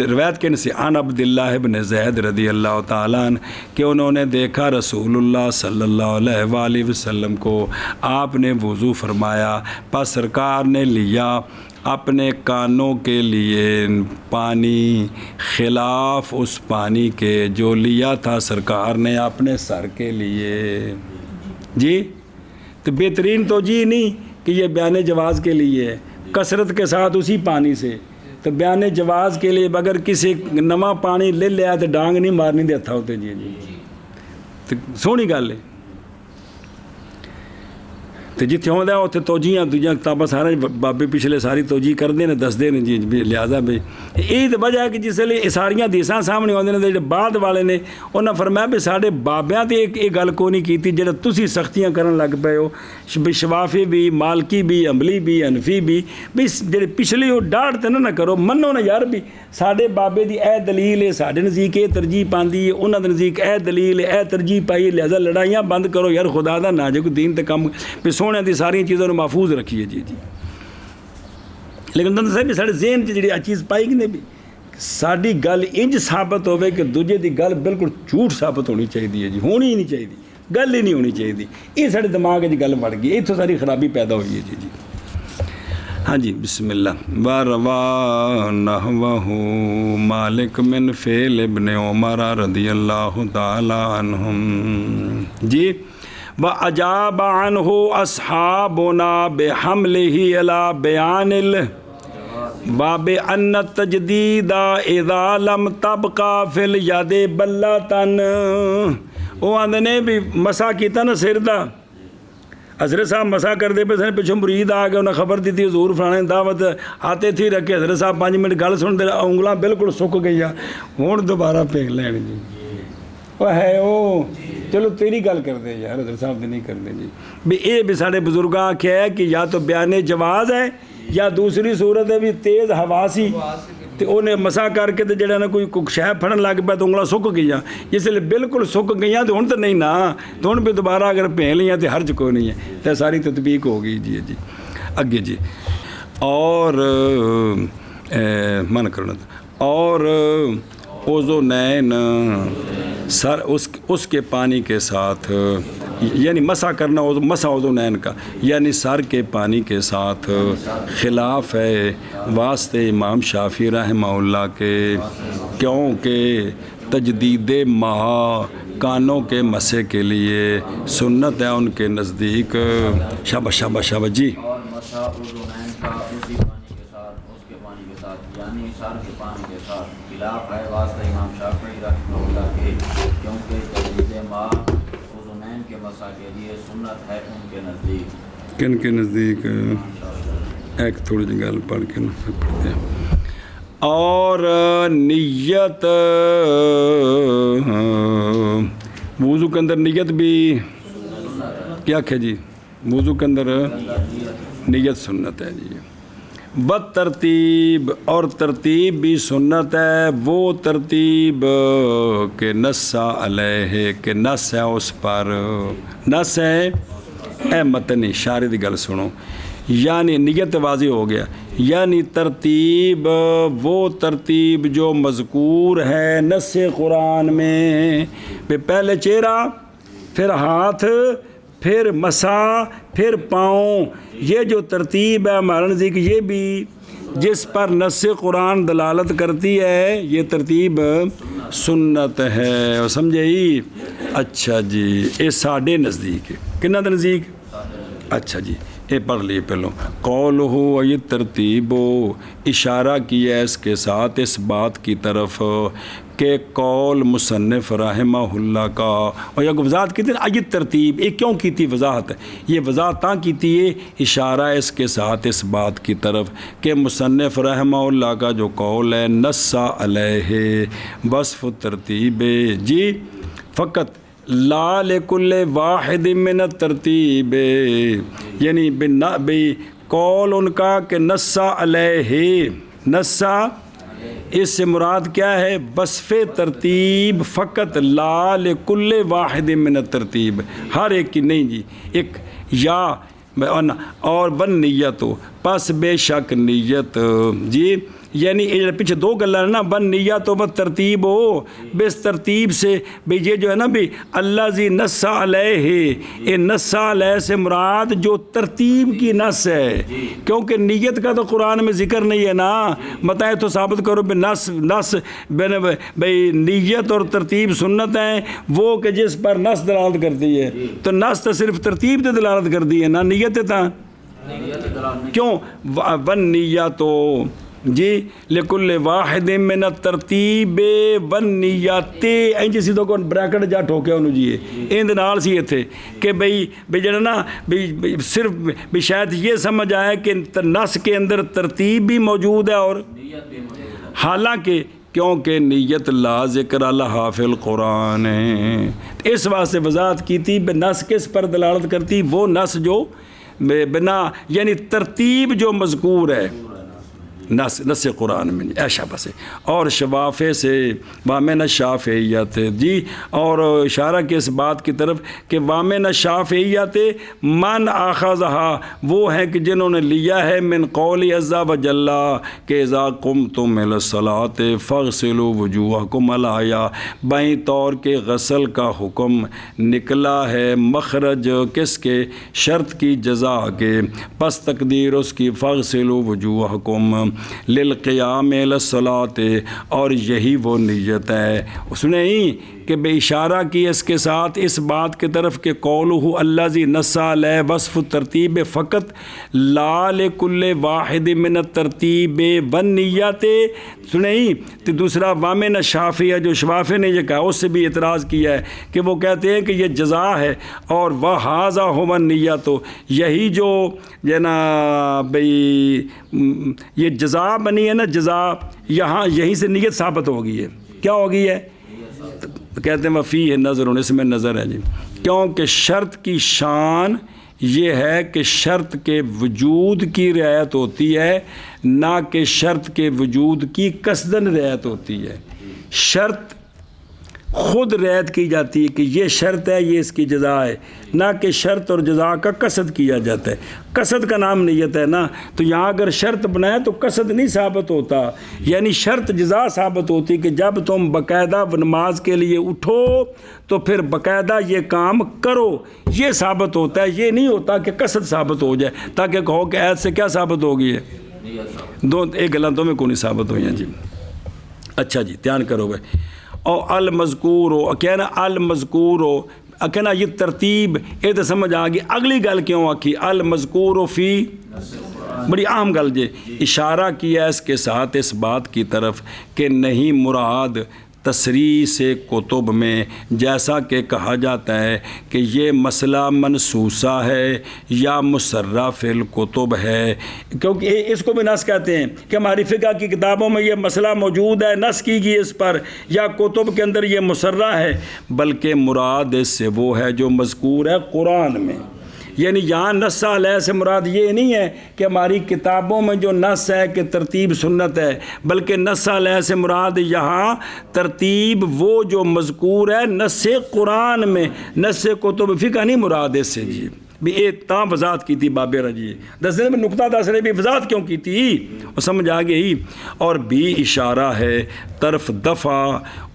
Speaker 1: روایت کے سے عن عبداللہ بن زید رضی اللہ تعالیٰ عنہ کہ انہوں نے دیکھا رسول اللہ صلی اللہ علیہ وآلہ وسلم کو، آپ نے وضو فرمایا، پس سرکار نے لیا اپنے کانوں کے لیے پانی خلاف اس پانی کے جو لیا تھا سرکار نے اپنے سر کے لیے جی، تو بہترین توجیہ نہیں کہ یہ بیان جواز کے لیے ہے، کثرت کے ساتھ اسی پانی سے، تو بیان جواز کے لیے اگر کسی نواں پانی لے لیا تو ڈانگ نہیں مارنی دے ہتھا ہوتے جی جی، تو سونی گل ہے، تو جتنے ہوتا ہے اتنے توجیاں دوجیاں کتاباں سارے بابے پچھلے ساری توجہ کرتے ہیں دستے ہیں جی، لہٰذا بھی یہی تو وجہ ہے کہ جس لیے ساریاں حدیثاں سامنے آتے ہیں جڑے بعد والے نے انہاں فرمایا بھی ساڈے بابیاں تے یہ گل کو نہیں کیتی جڑا تسی سختیاں کرن لگ پئے ہو، شوافی بھی مالکی بھی عملی بھی حنفی بھی جڑے پچھلے ہو ڈاڑھ تے نہ کرو، منو نا یار بھی ساڈے بابے دی اے دلیل ہے، ساڈے نزدیک اے ترجیح پاندی ہے، انہاں دے نزدیک اے دلیل ہے، اے ترجیح پائی ہے، لہذا لڑائیاں بند کرو یار، خدا دا نا جو کوئی دین تے کم بھی سونے دی ساری چیزوں نے محفوظ رکھیے جی جی، لیکن تم صاحب سارے ذہن چ جڑی چیز پائی کہ نہیں بھی ساری گل انج ثابت ہوئے کہ دوجے دی گل بالکل جھوٹ ثابت ہونی چاہیے جی، ہونی ہی نہیں چاہیے، گل ہی نہیں ہونی چاہیے. یہ سارے دماغ گل بڑھ گئی, اتوں ساری خرابی پیدا ہوئی ہے. جی ہاں جی بسم اللہ. وَرَوَا نَحْوَهُ مالک من فعل ابن عمر رضی اللہ تعالی عنہم. جی وَأَجَابَ عَنْهُ أَصْحَابُنَا بِحَمْلِهِ عَلَى بِيَانِ باب ان التجدید اذا لم تبقى فی الید بلتن. وہ آندے نے بھی مسا کیتا نا سر دا, حضرت صاحب مسا کرتے پہ سن پچھوں مرید آ گئے, انہیں خبر دیتی حضور فلانے دعوت آتے تھی رکھے. حضرت صاحب 5 منٹ گل سن دے, انگلاں بالکل سک گئی, ہوں دوبارہ پھینک لین. جی وہ ہے وہ چلو تیری گل کر دے یار, حضرت صاحب نہیں کرتے. جی بھی یہ بھی سارے بزرگاں آخیا ہے کہ یا تو بیان جواز ہے یا دوسری صورت ہے بھی تیز ہوا سی تو انہیں مسا کر کے جڑا نا کوئی شہ پھڑن لگ پیا تو انگلاں سک گئی, اس لیے بالکل سک گئی تو ہوں تو نہیں نا, تو ہوں پہ دوبارہ اگر پھین لیاں تو حرج کوئی نہیں ہے, تو ساری تطبیق ہو گئی. جی جی اگے جی اور من کرنا اور اوزونین سر اس کے پانی کے ساتھ, یعنی مسا کرنا مسا اوزونین کا یعنی سر کے پانی کے ساتھ خلاف ہے واسطے امام شافعی رحمہ اللہ کے, کیونکہ تجدید ماہ کانوں کے مسے کے لیے سنت ہے ان کے نزدیک. شاباش شاباش شاباش. جی
Speaker 3: اور مسا اوزونین کا اسی پانی کے ساتھ, اس کے پانی کے ساتھ یعنی سر کے پانی کے ساتھ خلاف ہے واسطہ امام شافعی رحمہ اللہ کے, کیونکہ تجدید ماہ اوزونین کے مسا کے لیے سنت ہے ان کے نزدیک.
Speaker 1: کن کے نزدیک؟ ایک تھوڑی سی گل پڑھ کے پڑھتے ہیں. اور نیت وضو کے اندر نیت بھی کیا ہے جی, وضو کے اندر نیت سنت ہے. جی بد ترتیب اور ترتیب بھی سنت ہے, وہ ترتیب کہ نسا علیہ کہ نس ہے اس پر, نس ہے اے متنی شارح دی گل سنو, یعنی نیت واضح ہو گیا, یعنی ترتیب وہ ترتیب جو مذکور ہے نص قرآن میں, پہلے چہرہ پھر ہاتھ پھر مسا پھر پاؤں, یہ جو ترتیب ہے ہمارا نزدیک یہ بھی جس پر نص قرآن دلالت کرتی ہے یہ ترتیب سنت ہے. اور سمجھے ہی؟ اچھا جی یہ ساڈے نزدیک ہے, کنہ دے نزدیک؟ اچھا جی یہ پڑھ لیے پہلو. قول ہو یہ ترتیب ہو, اشارہ کیا ہے اس کے ساتھ اس بات کی طرف کہ قول مصنف رحمہ اللہ کا, اور یہ وضاحت کی تھی یہ ترتیب یہ کیوں کی تھی وضاحت, یہ وضاحت تاں کی تھی ہے اشارہ اس کے ساتھ اس بات کی طرف کہ مصنف رحمہ اللہ کا جو قول ہے نصا علیہ وصف ترتیب. جی فقط لا لکل واحد من الترتیب, یعنی بے قول ان کا کہ نصا علیہ, نصا اس سے مراد کیا ہے وصف ترتیب, فقط لا لکل واحد من الترتیب, ہر ایک کی نہیں جی, ایک یا اور ون نیت ہو پس بے شک نیت. جی یعنی پیچھے دو گلیں نا, بن نیت و ترتیب ہو بس ترتیب سے بھئی یہ جو ہے نا بھی اللہ زی نص علیہ, یہ نص علیہ سے مراد جو ترتیب کی نص ہے, کیونکہ نیت کا تو قرآن میں ذکر نہیں ہے نا, بتائیں تو ثابت کرو بھی نص بھئی نیت اور ترتیب سنت ہیں وہ کہ جس پر نص دلالت کرتی ہے, تو نص تو صرف ترتیب تے دلالت کرتی ہے نا, نیت تا کیوں ون نیت ہو. جی لکل واحد من الترتیب والنیات, انج سیدھو کو بریکٹ جا ٹھوکیا انہوں جی اند نال سی تھے کہ بھئی جڑا نا بھی صرف بھی شاید یہ سمجھ آئے کہ نص کے اندر ترتیب بھی موجود ہے اور حالانکہ کیونکہ نیت لا ذکر اللہ فی القرآن ہے, اس واسطے وضاحت کی تھی بے نص کس پر دلالت کرتی, وہ نص جو بنا یعنی ترتیب جو مذکور ہے نس قرآن میں نہیں، ایشا بس ہے۔ اور شفافے سے وامن شافعیت جی، اور اشارہ کے اس بات کی طرف کہ وامن شافعیت من آخذہا، وہ ہیں کہ جنہوں نے لیا ہے من قول عز و جل کہ اذا قمتم الی الصلاۃ فاغسلوا وجوہکم الآیا، بائیں طور کے غسل کا حکم نکلا ہے مخرج کس کے؟ شرط کی جزا کے، پس تقدیر اس کی فاغسلوا وجوہکم للقیام الی الصلاۃ، اور یہی وہ نیت ہے۔ اس نے ہی کہ بے اشارہ کی اس کے ساتھ اس بات کی طرف کہ قولہ الذی نص علیہ وصف الترتیب فقط لا لکل واحد من الترتیب والنیت، سنیں تو دوسرا وامن شافعیہ جو شفافی نے یہ کہا، اس سے بھی اعتراض کیا ہے کہ وہ کہتے ہیں کہ یہ جزا ہے، اور وہذا هو النیت، یہی جو نا بھئی یہ جزا بنی ہے نا، جزا یہاں یہیں سے نیت ثابت ہو گئی ہے۔ کیا ہو گئی ہے؟ کہتے ہیں وفی ہے نظر، اس میں نظر ہے جی، کیونکہ شرط کی شان یہ ہے کہ شرط کے وجود کی رعایت ہوتی ہے، نہ کہ شرط کے وجود کی قصدن رعایت ہوتی ہے۔ شرط خود رعایت کی جاتی ہے کہ یہ شرط ہے، یہ اس کی جزا ہے، نہ کہ شرط اور جزا کا قصد کیا جاتا ہے۔ قصد کا نام نیت ہے نا، تو یہاں اگر شرط بنائے تو قصد نہیں ثابت ہوتا، یعنی شرط جزا ثابت ہوتی کہ جب تم باقاعدہ نماز کے لیے اٹھو تو پھر باقاعدہ یہ کام کرو، یہ ثابت ہوتا ہے، یہ نہیں ہوتا کہ قصد ثابت ہو جائے، تاکہ کہو کہ عید سے کیا ثابت ہو گئی ہے، دو ایک غلطوں میں کون ثابت ہوئی ہیں جی۔ اچھا جی دھیان کرو بھائی، اور المذکور ہو کہنا، المذکور ہو کہنا، یہ ترتیب یہ تو سمجھ آ گئی۔ اگلی گل کیوں آکھی المذکور و فی، بڑی اہم گل جی، اشارہ کیا اس کے ساتھ اس بات کی طرف کہ نہیں مراد تصریح سے کتب میں جیسا کہ کہا جاتا ہے کہ یہ مسئلہ منسوسہ ہے یا مسرہ فی الکتب ہے، کیونکہ اس کو بھی نص کہتے ہیں کہ ہماری فقہ کی کتابوں میں یہ مسئلہ موجود ہے، نص کی گئی اس پر، یا کتب کے اندر یہ مسرہ ہے، بلکہ مراد اس سے وہ ہے جو مذکور ہے قرآن میں۔ یعنی یہاں نص علیہ سے مراد یہ نہیں ہے کہ ہماری کتابوں میں جو نص ہے کہ ترتیب سنت ہے، بلکہ نص علیہ سے مراد یہاں ترتیب وہ جو مذکور ہے نص قرآن میں، نص کتب فقہ نہیں مراد اس سے جی۔ بھی ایک تاں وضاحت کی تھی باب رجی، دسنے میں نقطہ دسنے بھی وضاحت کیوں کی تھی وہ سمجھ آ گئی۔ اور بھی اشارہ ہے طرف دفع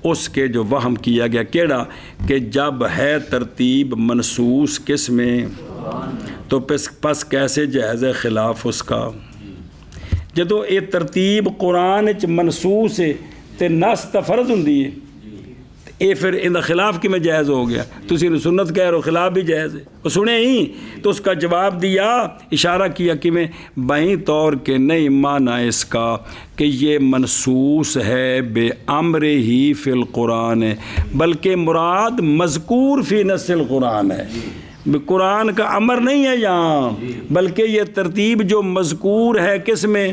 Speaker 1: اس کے جو وہم کیا گیا، کیڑا کہ جب ہے ترتیب منسوس کس میں تو پس کیسے جائز ہے خلاف اس کا، جدو یہ ترتیب قرآن چ منسوس ہے تے نص تا فرض ہوندی ہے، اے پھر ان دا خلاف کی میں جائز ہو گیا، تسی نے سنت کہہ رہے ہو خلاف بھی جائز ہے، وہ سنے ہی تو اس کا جواب دیا، اشارہ کیا کہ میں بائیں طور کے نہیں معنی اس کا کہ یہ منسوس ہے بے امر ہی فی القرآن ہے، بلکہ مراد مذکور فی نص القرآن ہے، قرآن کا امر نہیں ہے یہاں، بلکہ یہ ترتیب جو مذکور ہے کس میں،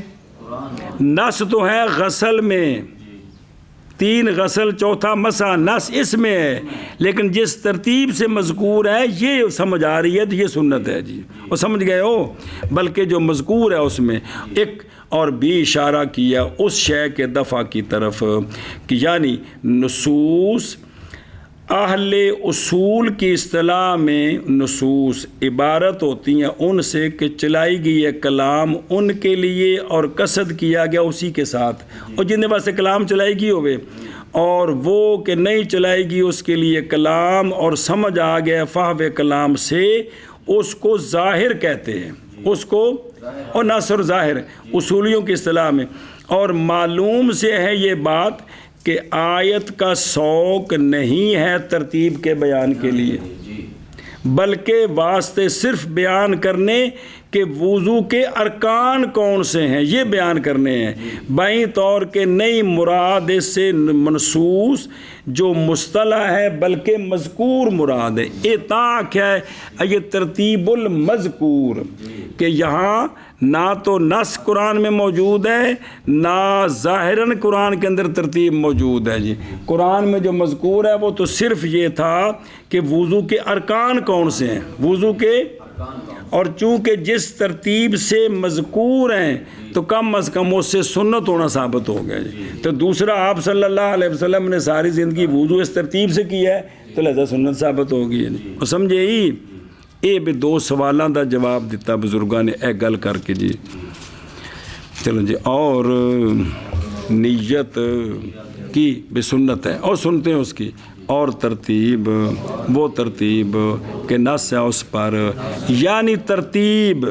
Speaker 1: نص تو ہے غسل میں، 3 غسل چوتھا مسح، نص اس میں ہے، لیکن جس ترتیب سے مذکور ہے یہ سمجھ آ رہی ہے تو یہ سنت ہے جی، وہ سمجھ گئے ہو، بلکہ جو مذکور ہے اس میں ایک اور بھی اشارہ کیا اس شے کے دفع کی طرف کہ یعنی نصوص اہل اصول کی اصطلاح میں نصوص عبارت ہوتی ہیں ان سے کہ چلائی گئی ہے کلام ان کے لیے اور قصد کیا گیا اسی کے ساتھ، اور جن واسطے کلام چلائی گئی ہوئے، اور وہ کہ نہیں چلائی گئی اس کے لیے کلام اور سمجھ آ گیا فہو کلام سے، اس کو ظاہر کہتے ہیں، اس کو اور نصر ظاہر اصولیوں کی اصطلاح میں۔ اور معلوم سے ہے یہ بات کہ آیت کا سوق نہیں ہے ترتیب کے بیان کے لیے، بلکہ واسطے صرف بیان کرنے کہ وضو کے ارکان کون سے ہیں یہ بیان کرنے ہیں، بائیں طور کے نئی مراد اس سے منسوس جو مصطلح ہے بلکہ مذکور مراد ہے، اطاع کیا ہے یہ ترتیب المذکور، کہ یہاں نہ تو نص قرآن میں موجود ہے نہ ظاہراً قرآن کے اندر ترتیب موجود ہے جی، قرآن میں جو مذکور ہے وہ تو صرف یہ تھا کہ وضو کے ارکان کون سے ہیں، وضو کے اور چونکہ جس ترتیب سے مذکور ہیں تو کم از کم اس سے سنت ہونا ثابت ہو گیا جی. تو دوسرا آپ صلی اللہ علیہ وسلم نے ساری زندگی وضو اس ترتیب سے کیا ہے تو لہذا سنت ثابت ہوگی جی. اور سمجھے ہی یہ بھی دو سوالاں دا جواب دیتا بزرگاں نے ایک گل کر کے جی. چلو جی. اور نیت کی بے سنت ہے اور سنتے ہیں اس کی اور ترتیب وہ ترتیب کہ نص ہے اس پر یعنی ترتیب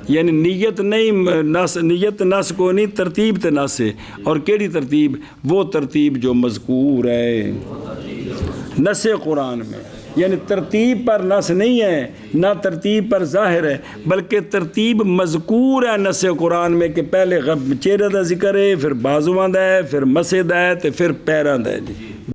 Speaker 1: یعنی نیت نہیں نص نیت نص کو نہیں ترتیب تے نص ہے. اور کیڑی ترتیب وہ ترتیب جو مذکور ہے نص قرآن میں یعنی ترتیب پر نص نہیں ہے نہ ترتیب پر ظاہر ہے بلکہ ترتیب مذکور ہے نص قرآن میں کہ پہلے چہرے دا ذکر ہے پھر بازواں دا ہے پھر مسے دا ہے تے پھر پیراں دا ہے جی.